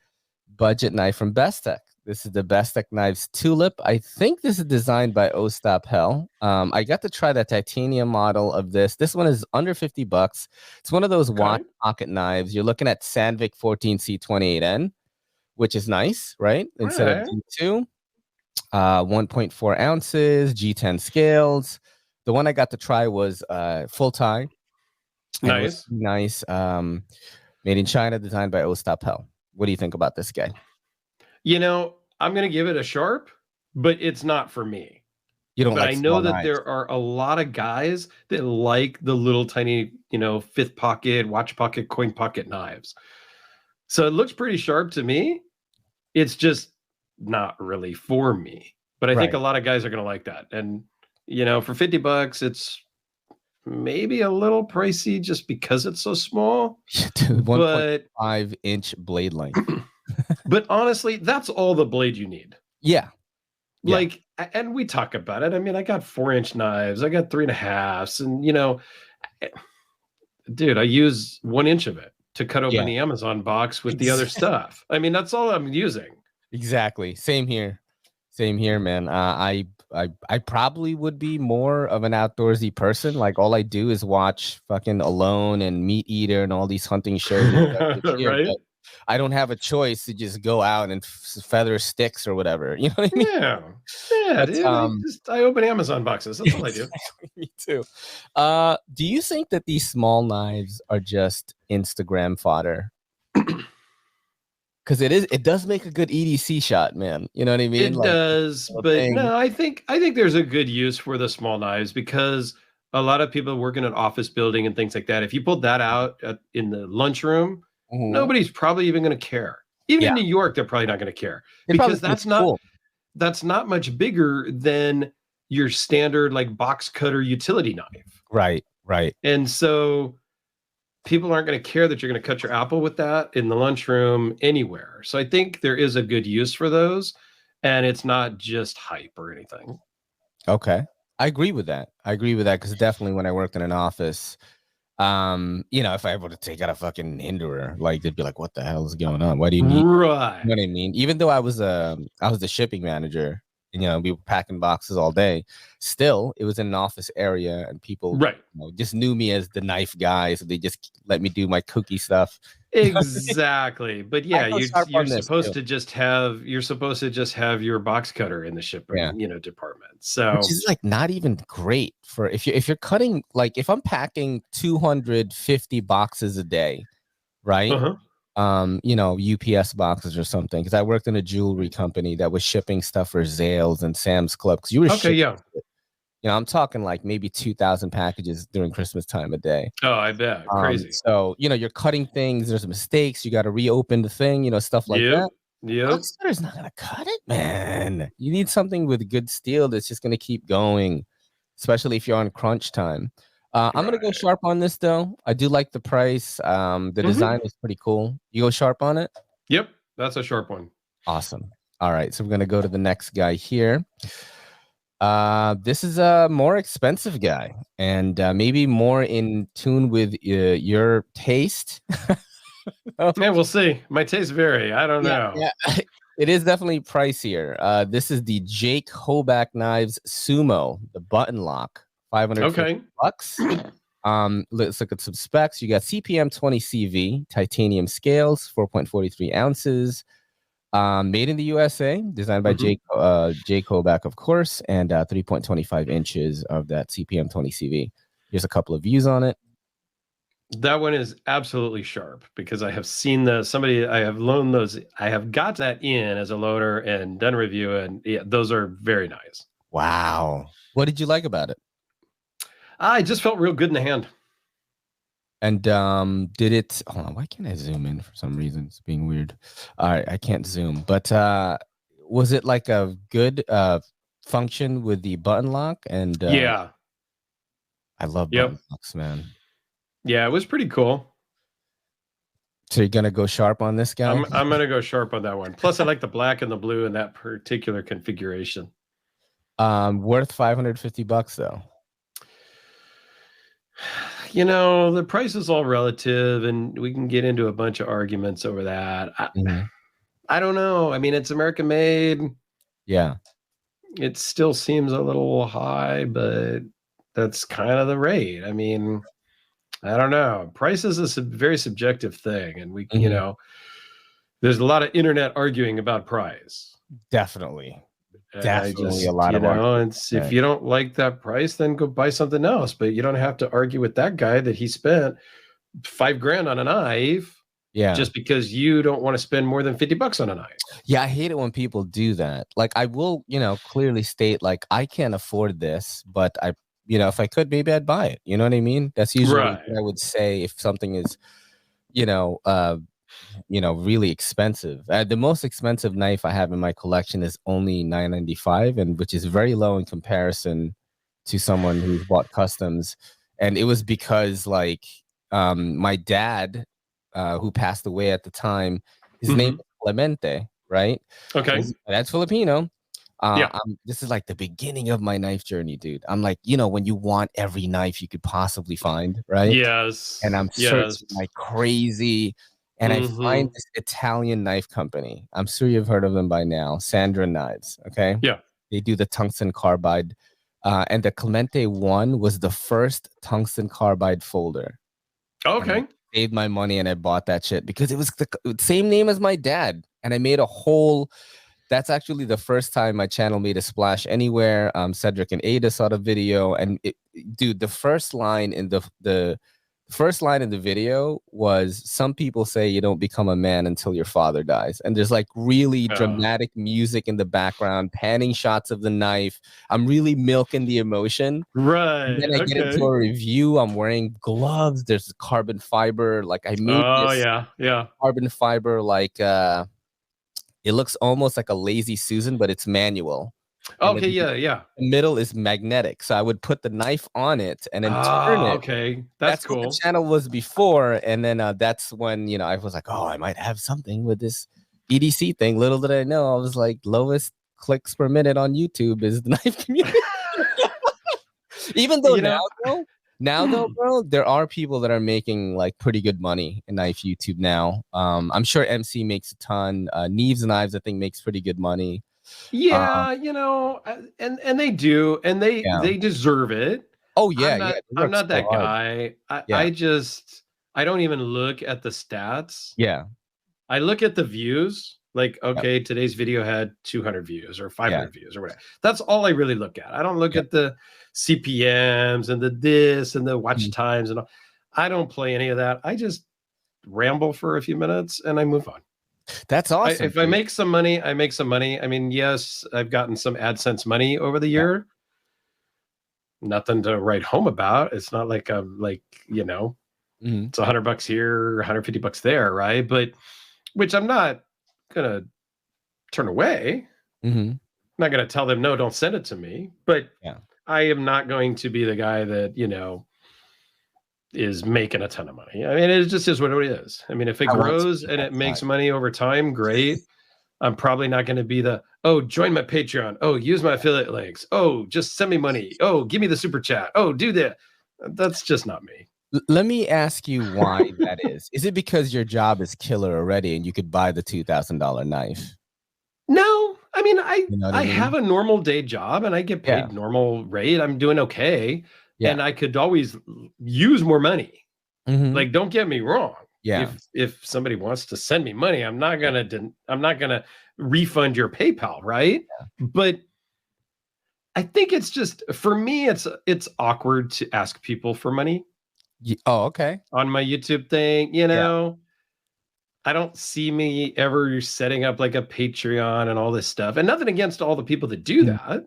budget knife from Bestech. This is the Bestech Knives Tulip. I think this is designed by O Stop Hell. I got to try the titanium model of this. This one is under $50. It's one of those watch pocket knives. You're looking at Sandvik 14C28N, which is nice, right? Instead of G2. 1.4 ounces, G10 scales. The one I got to try was full tie. And it was Nice. Made in China, designed by Ostapel. What do you think about this guy? You know, I'm going to give it a sharp, but it's not for me. You don't but like I know that knives. there are a lot of guys that like the little tiny, fifth pocket, watch pocket, coin pocket knives. So it looks pretty sharp to me. It's just not really for me. But I think a lot of guys are going to like that. And, for $50, it's maybe a little pricey just because it's so small. 1.5-inch blade length. But honestly, that's all the blade you need. Yeah. Like, and we talk about it. I mean, I got 4-inch knives, I got 3.5s, and dude, I use 1 inch of it to cut open the Amazon box with the other stuff. I mean, that's all I'm using. Exactly. Same here, man. I probably would be more of an outdoorsy person. Like, all I do is watch fucking Alone and Meat Eater and all these hunting shows. Right? But I don't have a choice to just go out and feather sticks or whatever. You know what I mean? Yeah, dude. I open Amazon boxes. That's all I do. Me too. Do you think that these small knives are just Instagram fodder? Because it does make a good EDC shot, man. You know what I mean? It does, but no, I think there's a good use for the small knives, because a lot of people work in an office building and things like that. If you pulled that out in the lunchroom, nobody's probably even going to care. Even in New York, they're probably not going to care, because that's not much bigger than your standard like box cutter utility knife. Right. And so people aren't going to care that you're going to cut your apple with that in the lunchroom anywhere. So I think there is a good use for those, and it's not just hype or anything. Okay. I agree with that. Because definitely when I worked in an office, if I were to take out a fucking hinderer, like, they'd be like, what the hell is going on? Why do you need? Right. You know what I mean? Even though I was the shipping manager, and we were packing boxes all day, still it was in an office area, and people just knew me as the knife guy, so they just let me do my cookie stuff. Exactly. But yeah, you're supposed to just have your box cutter in the shipping department. So, which is like not even great for if you're cutting, like, if I'm packing 250 boxes a day, right? UPS boxes or something, because I worked in a jewelry company that was shipping stuff for Zales and Sam's Club, because you were I'm talking like maybe 2,000 packages during Christmas time a day. Oh, I bet. Crazy. So you're cutting things, there's mistakes, you got to reopen the thing, stuff like that. Box cutter's not gonna cut it, man. You need something with good steel that's just gonna keep going, especially if you're on crunch time. I'm gonna go sharp on this though. I do like the price. The design is pretty cool. You go sharp on it? Yep, that's a sharp one. Awesome. All right, so we're gonna go to the next guy here. This is a more expensive guy, and maybe more in tune with your taste. Yeah, we'll see. My tastes vary. I don't know. Yeah. It is definitely pricier. This is the Jake Hoback Knives Sumo, the button lock. $550. Let's look at some specs. You got CPM 20 CV, titanium scales, 4.43 ounces. Made in the USA, designed by Jake Hoback, of course, and 3.25 inches of that CPM 20 CV. Here's a couple of views on it. That one is absolutely sharp, because I have seen I have loaned those. I have got that in as a loaner and done a review, and those are very nice. Wow. What did you like about it? I just felt real good in the hand. And did it, hold on, why can't I zoom in for some reason? It's being weird. All right, I can't zoom, but was it like a good function with the button lock? And I love button locks, man. Yeah, it was pretty cool. So you're gonna go sharp on this guy? I'm gonna go sharp on that one. Plus, I like the black and the blue in that particular configuration. Worth $550 though. The price is all relative, and we can get into a bunch of arguments over that. I don't know. I mean, it's American made. Yeah. It still seems a little high, but that's kind of the rate. I mean, I don't know. Price is a very subjective thing, and we, there's a lot of internet arguing about price. Definitely. And I definitely just, a lot of argument. it's, if you don't like that price, then go buy something else. But you don't have to argue with that guy that he spent $5,000 on a knife. Yeah. Just because you don't want to spend more than $50 on a knife. Yeah, I hate it when people do that. Like, I will, clearly state, like, I can't afford this, but if I could, maybe I'd buy it. You know what I mean? That's usually what I would say if something is, really expensive. The most expensive knife I have in my collection is only $9.95, and which is very low in comparison to someone who's bought customs. And it was because, like, my dad, who passed away at the time, his name is Clemente, right? Okay. That's Filipino. This is like the beginning of my knife journey, dude. I'm like, when you want every knife you could possibly find, right? Yes. And I'm searching like crazy. And I find this Italian knife company. I'm sure you've heard of them by now, Sandra Knives. Okay. Yeah. They do the tungsten carbide. And the Clemente 1 was the first tungsten carbide folder. Okay. Saved my money and I bought that shit because it was the same name as my dad. And I made that's actually the first time my channel made a splash anywhere. Cedric and Ada saw the video, and dude, the first line in the video was, "Some people say you don't become a man until your father dies." And there's like really dramatic music in the background, panning shots of the knife. I'm really milking the emotion. Right. And then I get into a review. I'm wearing gloves. There's carbon fiber. Like I made carbon fiber, like it looks almost like a Lazy Susan, but it's manual. Okay, The middle is magnetic. So I would put the knife on it and then turn it. Okay. That's cool. What the channel was before. And then that's when, I was like, oh, I might have something with this EDC thing. Little did I know, I was like, lowest clicks per minute on YouTube is the knife community. Even though now though, bro, there are people that are making like pretty good money in knife YouTube now. I'm sure MC makes a ton. Knives, I think, makes pretty good money. Yeah, and they do, and they deserve it. Oh yeah, I'm not that guy. I don't even look at the stats. Yeah, I look at the views. Like, okay, today's video had 200 views or 500 views or whatever. That's all I really look at. I don't look at the CPMs and the this and the watch times and all. I don't play any of that. I just ramble for a few minutes and I move on. That's awesome. If I make some money, I make some money. I mean, yes, I've gotten some AdSense money over the year. Nothing to write home about. It's not like I'm like, it's $100 here, $150 there, right? But which I'm not gonna turn away. I'm not gonna tell them no, don't send it to me. But I am not going to be the guy that is making a ton of money. I mean, it just is what it is. I mean, if it grows and it makes money over time, great. I'm probably not going to be join my Patreon. Oh, use my affiliate links. Oh, just send me money. Oh, give me the super chat. Oh, do that. That's just not me. Let me ask you why that is. Is it because your job is killer already and you could buy the $2,000 knife? No, I mean, I have a normal day job and I get paid normal rate. I'm doing okay. And I could always use more money. Like, don't get me wrong. Yeah. If somebody wants to send me money, I'm not gonna refund your PayPal, right? But I think it's just, for me, it's awkward to ask people for money. Oh, okay. On my YouTube thing, I don't see me ever setting up like a Patreon and all this stuff. And nothing against all the people that do that.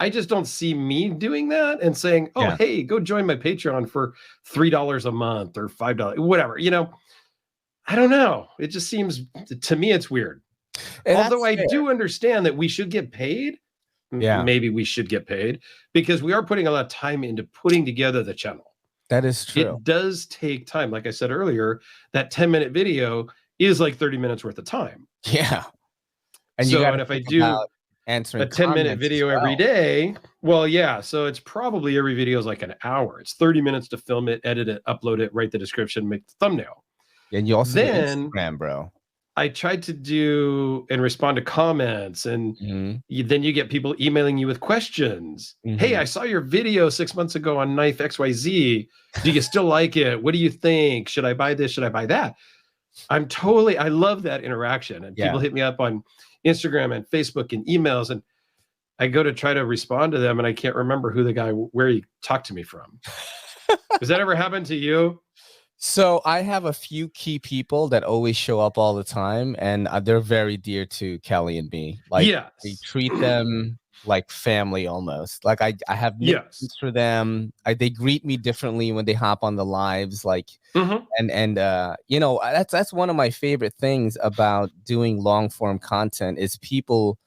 I just don't see me doing that and saying, oh, hey, go join my Patreon for $3 a month or $5, whatever. I don't know. It just seems, to me, it's weird. And although I do understand that we should get paid. Maybe we should get paid because we are putting a lot of time into putting together the channel. That is true. It does take time. Like I said earlier, that 10-minute video is like 30 minutes worth of time. Yeah. And if I do answering a 10-minute video every day, so it's probably every video is like an hour. It's 30 minutes to film it, edit it, upload it, write the description, make the thumbnail. And you also do Instagram, bro. I tried to do and respond to comments, and then you get people emailing you with questions. Hey, I saw your video 6 months ago on knife XYZ. Do you still like it? What do you think? Should I buy this? Should I buy that? I love that interaction. And people hit me up on Instagram and Facebook and emails, and I go to try to respond to them, and I can't remember where he talked to me from. Has that ever happened to you? So I have a few key people that always show up all the time, and they're very dear to Kelly and me. Like, yes. we treat them like family almost. Like, I have nicknames for them. They greet me differently when they hop on the lives. Like, and you know, that's one of my favorite things about doing long form content is people.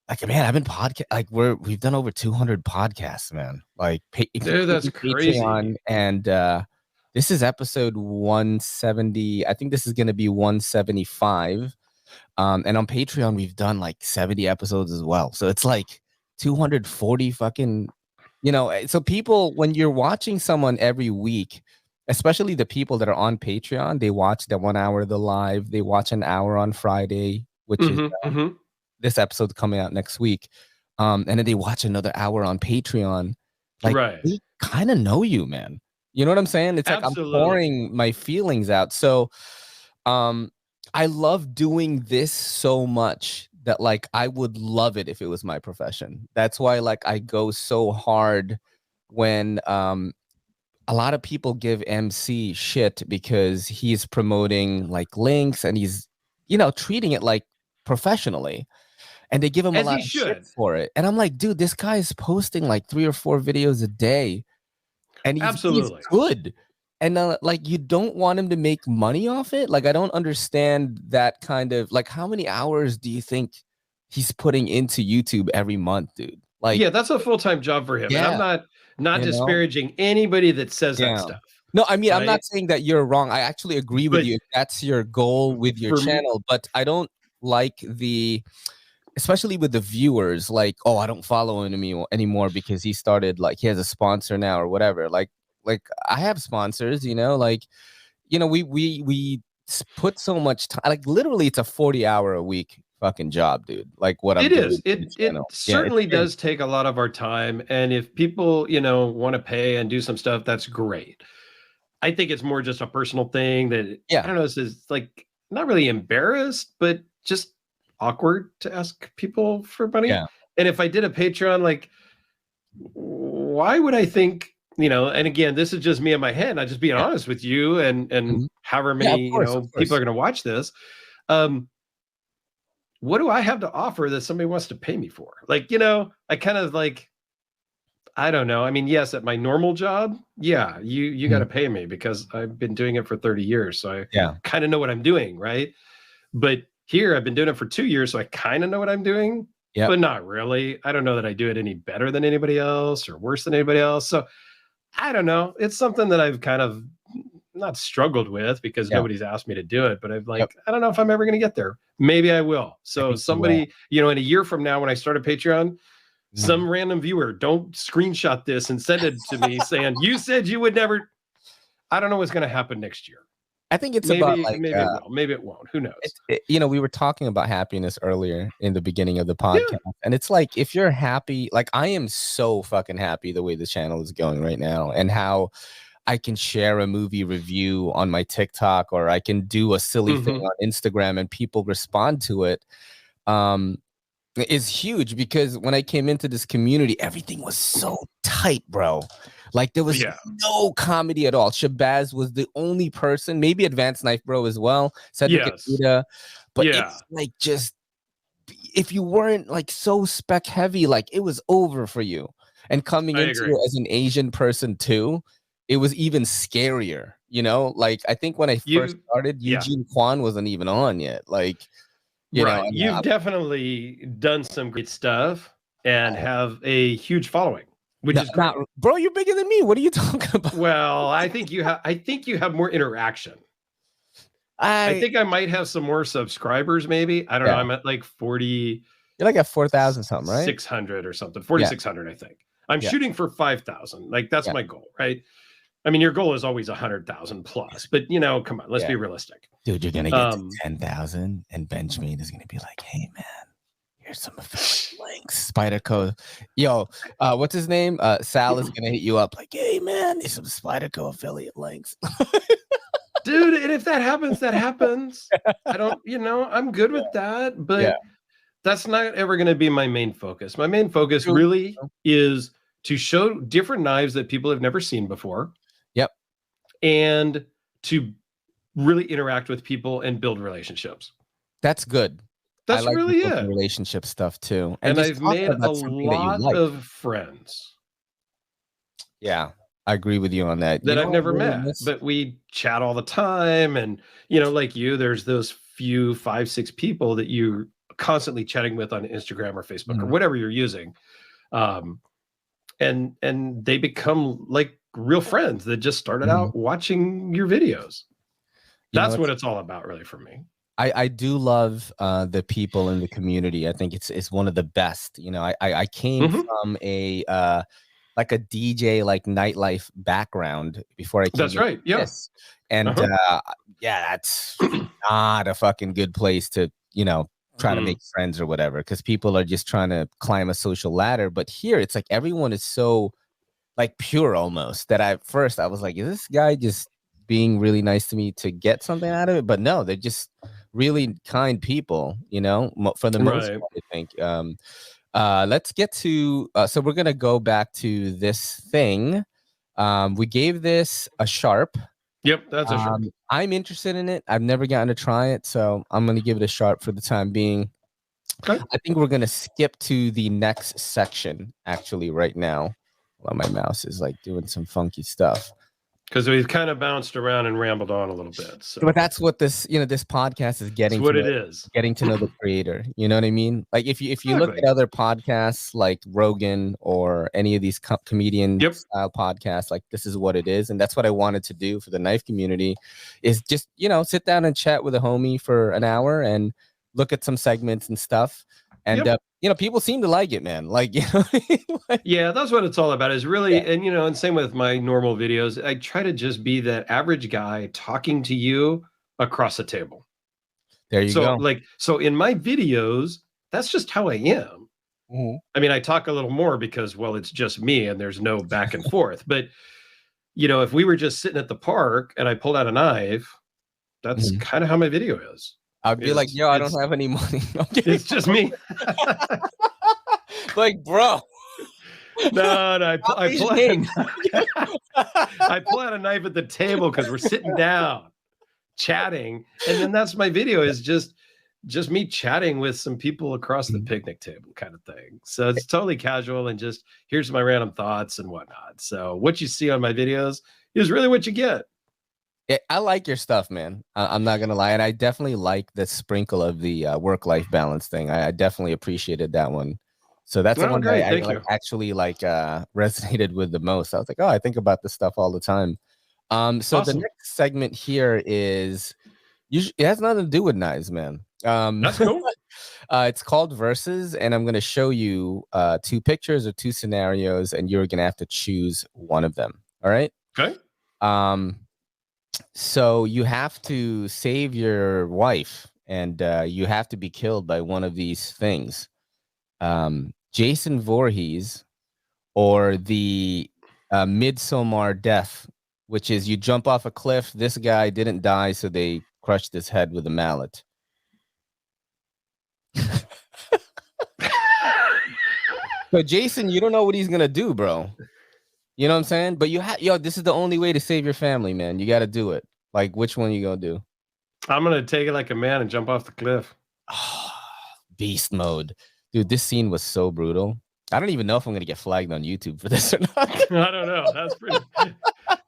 Like, man, I've been we've done over 200 podcasts, man. Like, dude, that's crazy. Patreon, and this is episode 170. I think this is going to be 175. And on Patreon, we've done like 70 episodes as well. So it's like 240 fucking, you know. So people, when you're watching someone every week, especially the people that are on Patreon, they watch the 1 hour of the live. They watch an hour on Friday, which is this episode coming out next week. And then they watch another hour on Patreon. Like, they kind of know you, man. You know what I'm saying? It's Absolutely. like I'm pouring my feelings out. So I love doing this so much that like I would love it if it was my profession. That's why like I go so hard when a lot of people give MC shit because he's promoting like links and he's, you know, treating it like professionally. And they give him a lot of shit for it. And I'm like, dude, this guy is posting like 3 or 4 videos a day. And he's good. And like, you don't want him to make money off it? Like, I don't understand that kind of, like, how many hours do you think he's putting into YouTube every month, dude? Like, yeah, that's a full-time job for him. Yeah. And I'm not disparaging anybody that says that stuff. No, I mean, I'm not saying that you're wrong. I actually agree with you if that's your goal with your channel, but I don't like especially with the viewers, like, oh, I don't follow him anymore because he started, like, he has a sponsor now or whatever. Like I have sponsors, you know, like, you know, we put so much time, like literally it's a 40-hour a week fucking job, dude. Like what I'm doing. It certainly does take a lot of our time. And if people, you know, want to pay and do some stuff, that's great. I think it's more just a personal thing that, I don't know, this is like not really embarrassed, but just awkward to ask people for money. And if I did a Patreon, like, why would I think, you know, and again, this is just me in my head, I'm just being honest with you and however many you know people are going to watch this. What do I have to offer that somebody wants to pay me for? Like, you know, I kind of like, I don't know. I mean, yes, at my normal job, you got to pay me because I've been doing it for 30 years. So I kind of know what I'm doing, right? But here, I've been doing it for 2 years, so I kind of know what I'm doing, but not really. I don't know that I do it any better than anybody else or worse than anybody else. So I don't know. It's something that I've kind of not struggled with because nobody's asked me to do it, but I'm like, I don't know if I'm ever going to get there. Maybe I will. So somebody, you know, in a year from now, when I start a Patreon, some random viewer, don't screenshot this and send it to me saying, you said you would never. I don't know what's going to happen next year. I think it's about like maybe it will, maybe it won't. Who knows? You know, we were talking about happiness earlier in the beginning of the podcast, and it's like if you're happy, like I am so fucking happy the way the channel is going right now, and how I can share a movie review on my TikTok or I can do a silly thing on Instagram and people respond to it. Is huge because when I came into this community, everything was so tight, bro. Like there was no comedy at all. Shabazz was the only person, maybe Advanced Knife Bro as well. Cedric Anita, but it's like just if you weren't like so spec heavy, like it was over for you. And coming into it as an Asian person too, it was even scarier. You know, like I think when I first started, Eugene Kwan wasn't even on yet. Like. You know, you've definitely done some great stuff and have a huge following, which is great. Bro, you're bigger than me. What are you talking about? Well, I think you have more interaction. I think I might have some more subscribers, maybe. I don't know. I'm at like 40. You're like at 4,000 something, right? 600 or something. 4,600, I think. I'm shooting for 5,000. Like that's my goal, right? I mean, your goal is always 100,000 plus, but you know, come on, let's be realistic. Dude, you're gonna get to 10,000, and Benjamin is gonna be like, "Hey, man, here's some affiliate links." Spider Code, yo, what's his name? Sal is gonna hit you up like, "Hey, man, there's some Spider Code affiliate links." Dude, and if that happens, that happens. I don't, I'm good with that, but that's not ever going to be my main focus. My main focus really is to show different knives that people have never seen before. Yep. And to really interact with people and build relationships. That's good. That's I like really the it. relationship stuff too. And I've made a lot of friends. Yeah, I agree with you on that. That I've never met, but we chat all the time. And, like you, there's those few 5-6 people that you're constantly chatting with on Instagram or Facebook or whatever you're using. And they become like real friends that just started out watching your videos. That's what it's all about, really, for me. I do love the people in the community. I think it's one of the best. I came from a like a DJ, like nightlife background before I came. That's right. Yes. And that's not a fucking good place to, try to make friends or whatever, because people are just trying to climb a social ladder. But here it's like everyone is so like pure almost that at first I was like, is this guy just being really nice to me to get something out of it? But no, they're just really kind people, for the most part, I think. Let's get to so we're gonna go back to this thing. We gave this a sharp. Yep, that's a sharp. I'm interested in it. I've never gotten to try it, so I'm gonna give it a sharp for the time being. Okay. I think we're gonna skip to the next section actually right now. Well, my mouse is like doing some funky stuff. Because we've kind of bounced around and rambled on a little bit. So. But that's what this podcast is getting. That's what it is. Getting to know the creator. You know what I mean? Like if you look at other podcasts like Rogan or any of these comedian style podcasts, like this is what it is, and that's what I wanted to do for the knife community, is just sit down and chat with a homie for an hour and look at some segments and stuff. And people seem to like it, man. Like, yeah, that's what it's all about. Is really, and same with my normal videos. I try to just be that average guy talking to you across a table. There you go. So in my videos, that's just how I am. I mean, I talk a little more because, well, it's just me and there's no back and forth. But if we were just sitting at the park and I pulled out a knife, that's kind of how my video is. I'd be like, yo, I don't have any money. It's just me. Like, bro. No, I pull out a knife at the table because we're sitting down, chatting. And then that's my video, is just me chatting with some people across the picnic table kind of thing. So it's totally casual and just here's my random thoughts and whatnot. So what you see on my videos is really what you get. I like your stuff, man. I'm not gonna lie, and I definitely like the sprinkle of the work-life balance thing. I definitely appreciated that one. So that's the one that I actually resonated with the most. I was like, oh, I think about this stuff all the time. So awesome. The next segment here is it has nothing to do with knives, man. That's cool. It's called Versus, and I'm gonna show you 2 pictures or 2 scenarios, and you're gonna have to choose one of them. All right? Okay. So you have to save your wife, and you have to be killed by one of these things. Jason Voorhees or the Midsommar death, which is you jump off a cliff. This guy didn't die, so they crushed his head with a mallet. So Jason, you don't know what he's going to do, bro. You know what I'm saying? But this is the only way to save your family, man. You got to do it. Like, which one you going to do? I'm going to take it like a man and jump off the cliff. Oh, beast mode. Dude, this scene was so brutal. I don't even know if I'm going to get flagged on YouTube for this or not. I don't know. That's pretty.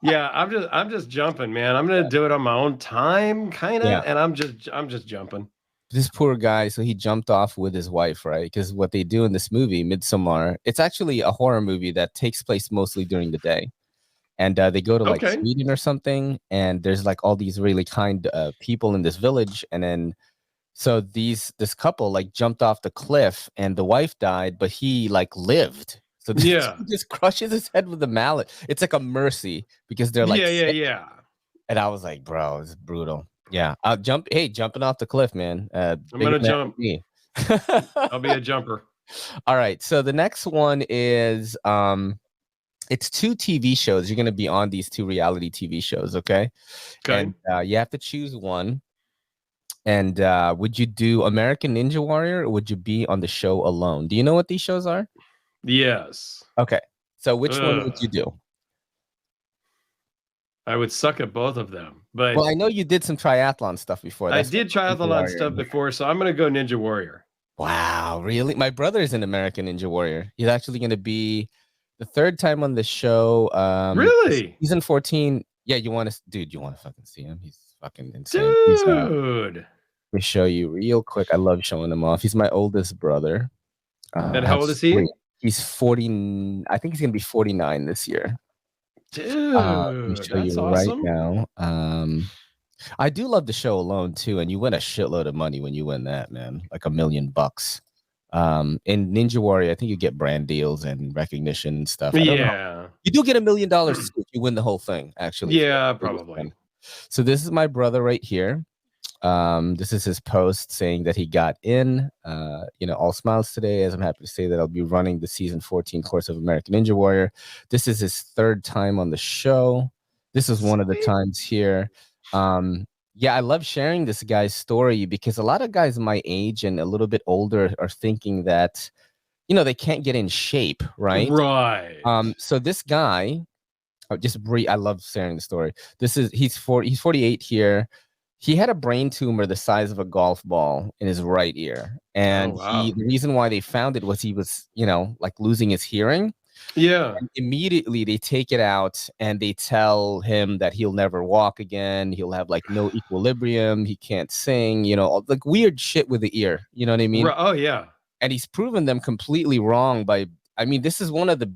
Yeah, I'm just jumping, man. I'm going to do it on my own time, kind of. Yeah. And I'm just jumping. This poor guy, so he jumped off with his wife, right? Because what they do in this movie, Midsommar, it's actually a horror movie that takes place mostly during the day. And they go to like Sweden or something, and there's like all these really kind people in this village. And then so this couple like jumped off the cliff, and the wife died, but he like lived. So he just crushes his head with a mallet. It's like a mercy because they're like yeah. And I was like, bro, it's brutal. Yeah, jumping off the cliff, man. I'm gonna jump. I'll be a jumper. All right, so the next one is It's 2 TV shows. You're going to be on these 2 reality TV shows, okay? And you have to choose one. And would you do American Ninja Warrior, or would you be on the show alone? Do you know what these shows are? Yes. Okay. So which one would you do? I would suck at both of them. But well, I know you did some triathlon stuff before. I did triathlon stuff before, so I'm going to go Ninja Warrior. Wow, really? My brother is an American Ninja Warrior. He's actually going to be the 3rd time on the show. Really? Season 14. Yeah, you want to fucking see him? He's fucking insane. Dude. Let me show you real quick. I love showing him off. He's my oldest brother. And how old is he? He's 40. I think he's going to be 49 this year. Dude, let me show you awesome. right now. I do love the show alone too, and you win a shitload of money when you win that, man. Like $1 million. In Ninja Warrior, I think you get brand deals and recognition and stuff. Yeah, you do get $1 million if you win the whole thing. Actually, yeah, probably. So this is my brother right here. This is his post saying that he got in. All smiles today, as I'm happy to say that I'll be running the season 14 course of American Ninja Warrior. This is his 3rd time on the show. This is one of the times here. I love sharing this guy's story because a lot of guys my age and a little bit older are thinking that, they can't get in shape, right? Right. So this guy, I love sharing the story. He's 48 here. He had a brain tumor the size of a golf ball in his right ear. And the reason why they found it was he was, like losing his hearing. Yeah. And immediately they take it out and they tell him that he'll never walk again. He'll have like no equilibrium. He can't sing, like weird shit with the ear. You know what I mean? Oh, yeah. And he's proven them completely wrong this is one of the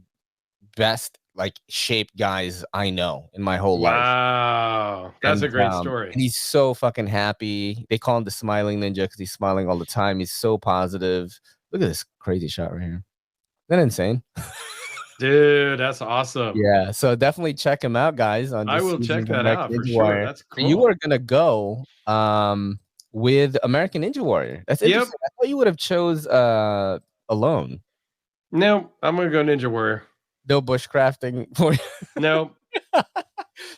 best like shaped guys I know in my whole life. Wow. That's a great story. And he's so fucking happy. They call him the smiling ninja because he's smiling all the time. He's so positive. Look at this crazy shot right here. Isn't that insane? Dude, that's awesome. Yeah, so definitely check him out, guys. I will check that out for sure. That's cool. You are gonna go with American Ninja Warrior. That's interesting. I thought you would have chose alone. No, I'm gonna go Ninja Warrior. No bushcrafting for you. No.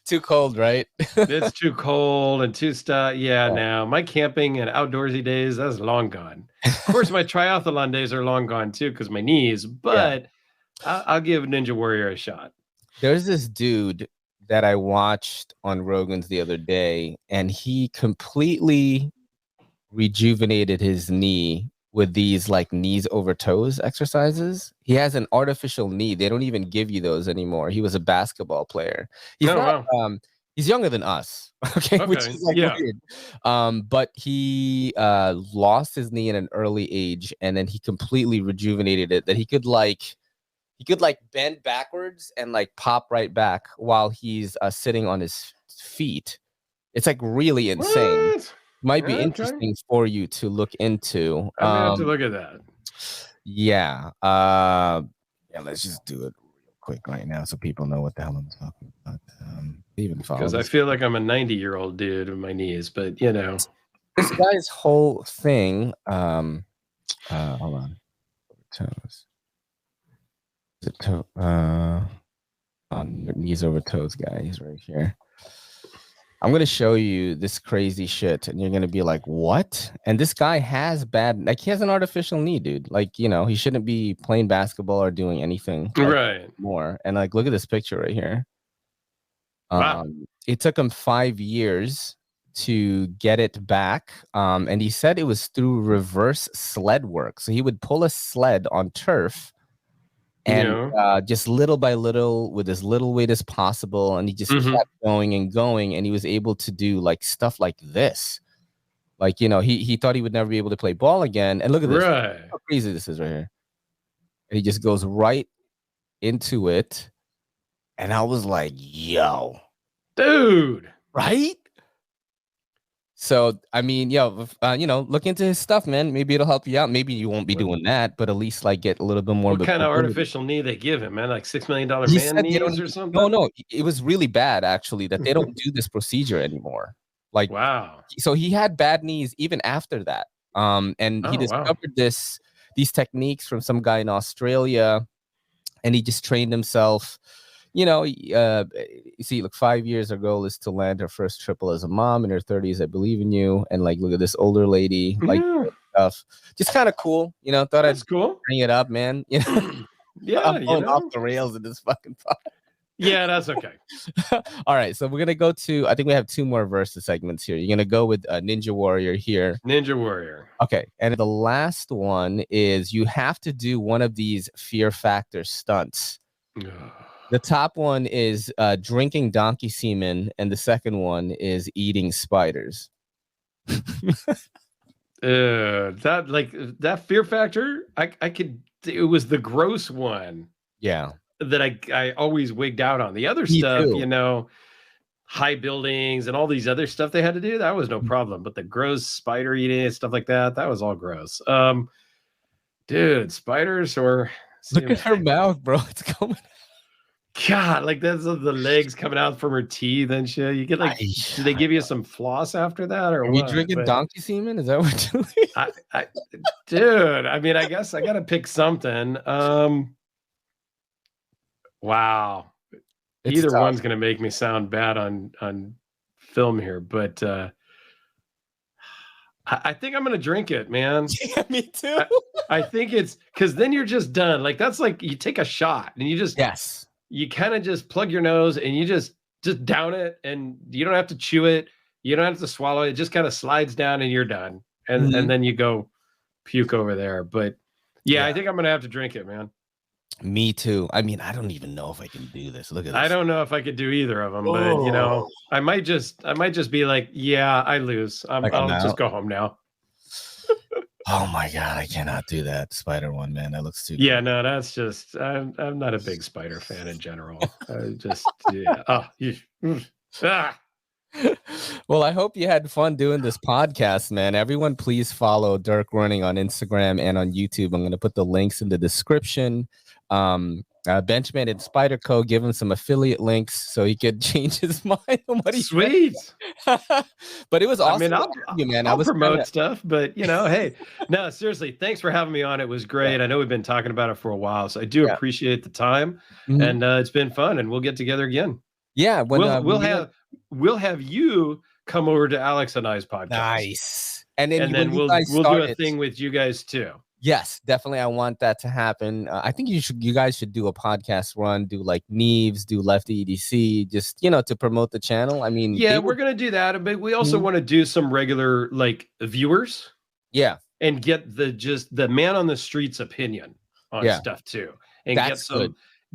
Too cold, right? It's too cold and too stuff. Yeah, now my camping and outdoorsy days, that's long gone. Of course, my triathlon days are long gone too because my knees, but I'll give Ninja Warrior a shot. There's this dude that I watched on Rogan's the other day, and he completely rejuvenated his knee with these like knees over toes exercises. He has an artificial knee. They don't even give you those anymore. He was a basketball player. He's he's younger than us. Okay. Which is like weird. But he lost his knee at an early age, and then he completely rejuvenated it that he could bend backwards and like pop right back while he's sitting on his feet. It's like really insane. What? Might be interesting for you to look into. I'm gonna have to look at that. Yeah. Let's just do it real quick right now so people know what the hell I'm talking about. Because I feel like I'm a 90-year-old dude with my knees, but this guy's whole thing. Hold on. Toes. Is it on knees over toes, guy? He's right here. I'm going to show you this crazy shit, and you're going to be like, what? And this guy has he has an artificial knee, dude. Like, he shouldn't be playing basketball or doing anything more. And like, look at this picture right here. Wow. It took him 5 years to get it back. And he said it was through reverse sled work. So he would pull a sled on turf and just little by little with as little weight as possible. And he just kept going and going. And he was able to do like stuff like this. Like, he thought he would never be able to play ball again. And look at this. Right. How crazy this is right here. And he just goes right into it. And I was like, yo. Dude. Right? So, I mean, look into his stuff, man. Maybe it'll help you out. Maybe you won't be doing that, but at least like get a little bit more. What kind of artificial knee they give him, man? Like $6 million man knees or something? No. It was really bad, actually, that they don't do this procedure anymore. Like, wow. So he had bad knees even after that. And he discovered these techniques from some guy in Australia, and he just trained himself you see, look, 5 years her goal is to land her first triple as a mom. In her 30s, I believe in you. And like, look at this older lady, like stuff. Just kind of cool. Thought That's I'd cool. bring it up, man. Yeah, I'm going off the rails in this fucking pod. Yeah, that's okay. All right, so we're gonna go to. I think we have 2 more versus segments here. You're gonna go with Ninja Warrior here. Ninja Warrior. Okay, and the last one is you have to do one of these fear factor stunts. The top one is drinking donkey semen, and the second one is eating spiders. That fear factor, I could. It was the gross one. Yeah. That I always wigged out on. The other stuff, high buildings and all these other stuff they had to do, that was no problem. But the gross spider eating and stuff like that was all gross. Dude, spiders or look at her mouth, bro. It's coming. God, like that's the legs coming out from her teeth and shit. You get like, do they give you some floss after that or what? Are you drinking donkey semen? Is that what you're doing? Dude, I mean, I guess I gotta pick something. Wow. Either tough. One's going to make me sound bad on film here, but I think I'm going to drink it, man. Yeah, me too. I think it's because then you're just done. Like that's like you take a shot and you just you kind of just plug your nose and you just down it and you don't have to chew it. You don't have to swallow it. It just kind of slides down and you're done. And and then you go puke over there. But yeah, I think I'm going to have to drink it, man. Me too. I mean, I don't even know if I can do this. Look at this. I don't know if I could do either of them, but I might just be like, yeah, I lose. I'll just go home now. Oh my God, I cannot do that spider one, man. That looks too. Yeah, no, that's just. I'm not a big spider fan in general. Well, I hope you had fun doing this podcast, man. Everyone, please follow Dirk Werning on Instagram and on YouTube. I'm going to put the links in the description. Benchman and Spyderco, give him some affiliate links so he could change his mind on what he's sweet. But it was awesome. I mean, I'll promote stuff, but hey, no, seriously, thanks for having me on. It was great. I know we've been talking about it for a while, so I do appreciate the time, and it's been fun, and we'll get together again. Yeah, we'll have you come over to Alex and I's podcast. Nice, and then we'll do a thing with you guys too. Yes, definitely. I want that to happen. I think you guys should do a podcast run, do like Knives, do Lefty EDC, just, to promote the channel. I mean, we're going to do that, but we also want to do some regular like viewers. Yeah. And get the man on the street's opinion on stuff too. And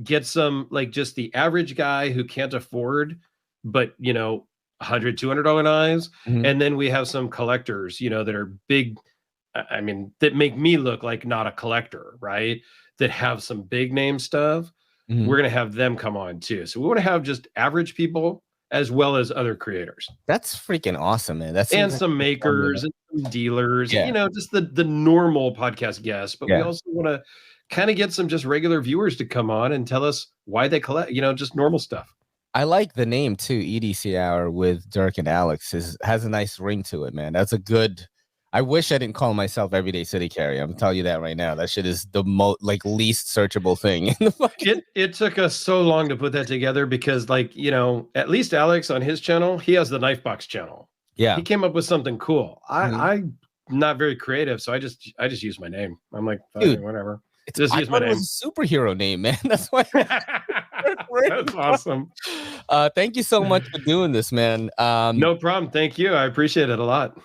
get some like just the average guy who can't afford, but $100, $200 knives. And then we have some collectors, that are big. I mean, that make me look like not a collector, right? That have some big name stuff. We're going to have them come on too. So we want to have just average people as well as other creators. That's freaking awesome, man. And some makers and some dealers, just the normal podcast guests. But we also want to kind of get some just regular viewers to come on and tell us why they collect, just normal stuff. I like the name too, EDC Hour with Dirk and Alex. Has a nice ring to it, man. That's a good. I wish I didn't call myself Everyday City Carrier. I'm telling you that right now. That shit is the least searchable thing in the fucking. It took us so long to put that together because, at least Alex on his channel, he has the Knife Box channel. Yeah, he came up with something cool. I'm not very creative, so I just use my name. I'm like, dude, whatever. Just use my name. It's a superhero name, man. That's why. That's awesome. Thank you so much for doing this, man. No problem. Thank you. I appreciate it a lot.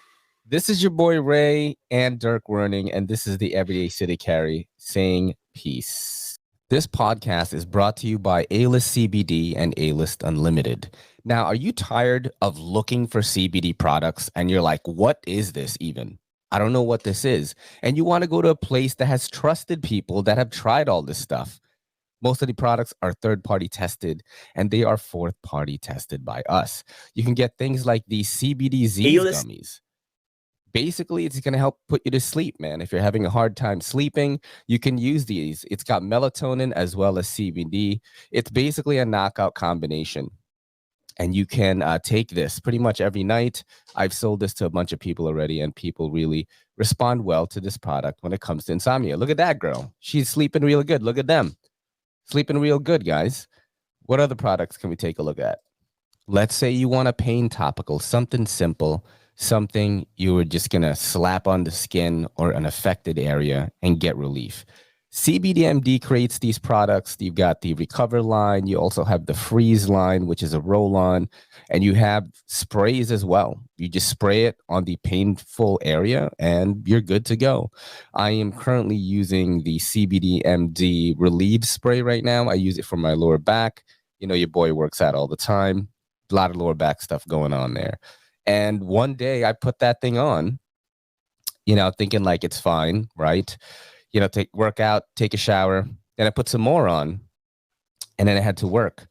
This is your boy Ray and Dirk Werning, and this is the Everyday City Carry saying peace. This podcast is brought to you by Alias CBD and A-List Unlimited. Now, are you tired of looking for CBD products and you're like, what is this even? I don't know what this is. And you want to go to a place that has trusted people that have tried all this stuff. Most of the products are third-party tested, and they are fourth-party tested by us. You can get things like these CBD Z gummies. Basically, it's going to help put you to sleep, man. If you're having a hard time sleeping, you can use these. It's got melatonin as well as CBD. It's basically a knockout combination. And you can take this pretty much every night. I've sold this to a bunch of people already, and people really respond well to this product when it comes to insomnia. Look at that girl. She's sleeping real good. Look at them. Sleeping real good, guys. What other products can we take a look at? Let's say you want a pain topical, something simple, something you were just going to slap on the skin or an affected area and get relief. CBDMD creates these products. You've got the Recover line. You also have the Freeze line, which is a roll-on, and you have sprays as well. You just spray it on the painful area and you're good to go. I am currently using the CBDMD Relieve spray right now. I use it for my lower back. You know, your boy works out all the time. A lot of lower back stuff going on there. And one day I put that thing on, you know, thinking like it's fine, right? You know, work out, take a shower. Then I put some more on and then I had to work.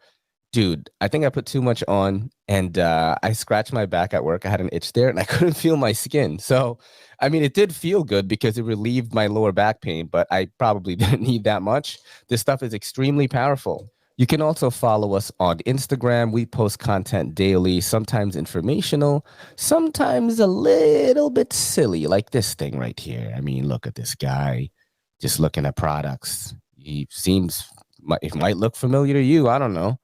Dude, I think I put too much on and I scratched my back at work. I had an itch there and I couldn't feel my skin. So, I mean, it did feel good because it relieved my lower back pain, but I probably didn't need that much. This stuff is extremely powerful. You can also follow us on Instagram. We post content daily, sometimes informational, sometimes a little bit silly, like this thing right here. I mean, look at this guy just looking at products. He seems, it might look familiar to you. I don't know.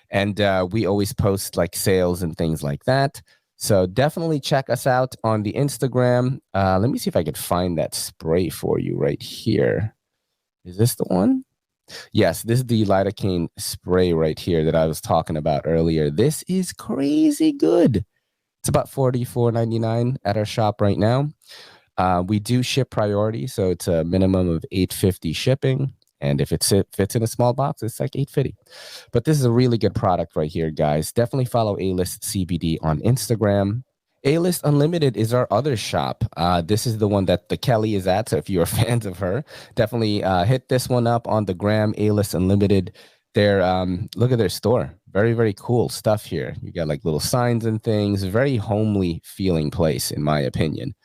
And we always post like sales and things like that. So definitely check us out on the Instagram. Let me see if I could find that spray for you right here. Is this the one? Yes, this is the lidocaine spray right here that I was talking about earlier. This is crazy good. It's about $44.99 at our shop right now. We do ship priority, so it's a minimum of $8.50 shipping. And if it fits in a small box, it's like $8.50. But this is a really good product right here, guys. Definitely follow A-List CBD on Instagram. A-List Unlimited is our other shop. This is the one that the Kelly is at. So if you're fans of her, definitely hit this one up on the gram. A-List Unlimited. Look at their store. Very, very cool stuff here. You got like little signs and things. Very homely feeling place, in my opinion.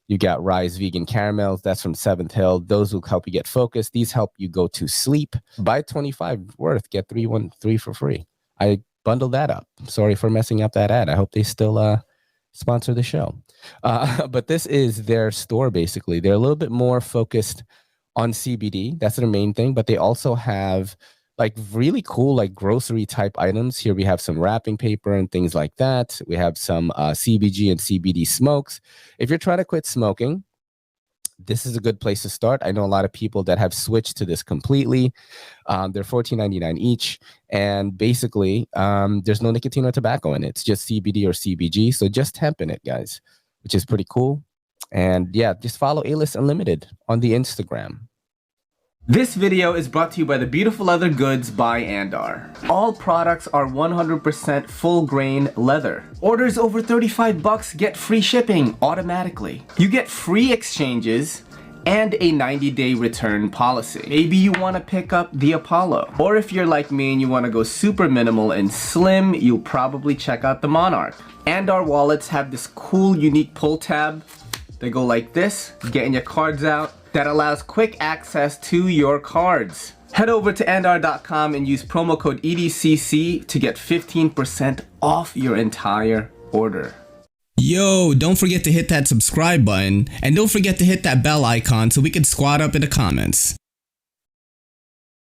You got Rise Vegan Caramels. That's from 7th Hill. Those will help you get focused. These help you go to sleep. Buy 25 worth, get 3 for free. I bundled that up. Sorry for messing up that ad. I hope they still sponsor the show. But this is their store, basically. They're a little bit more focused on CBD. That's their main thing. But they also have like really cool like grocery type items. Here we have some wrapping paper and things like that. We have some CBG and CBD smokes. If you're trying to quit smoking, this is a good place to start. I know a lot of people that have switched to this completely. They're $14.99 each. And basically, there's no nicotine or tobacco in it. It's just CBD or CBG. So just hemp in it, guys, which is pretty cool. And yeah, just follow A-List Unlimited on the Instagram. This video is brought to you by the Beautiful Leather Goods by Andar. All products are 100% full grain leather. Orders over $35 get free shipping automatically. You get free exchanges and a 90-day return policy. Maybe you want to pick up the Apollo. Or if you're like me and you want to go super minimal and slim, you'll probably check out the Monarch. Andar wallets have this cool unique pull tab. They go like this, getting your cards out. That allows quick access to your cards. Head over to andar.com and use promo code EDCC to get 15% off your entire order. Yo, don't forget to hit that subscribe button and don't forget to hit that bell icon so we can squad up in the comments.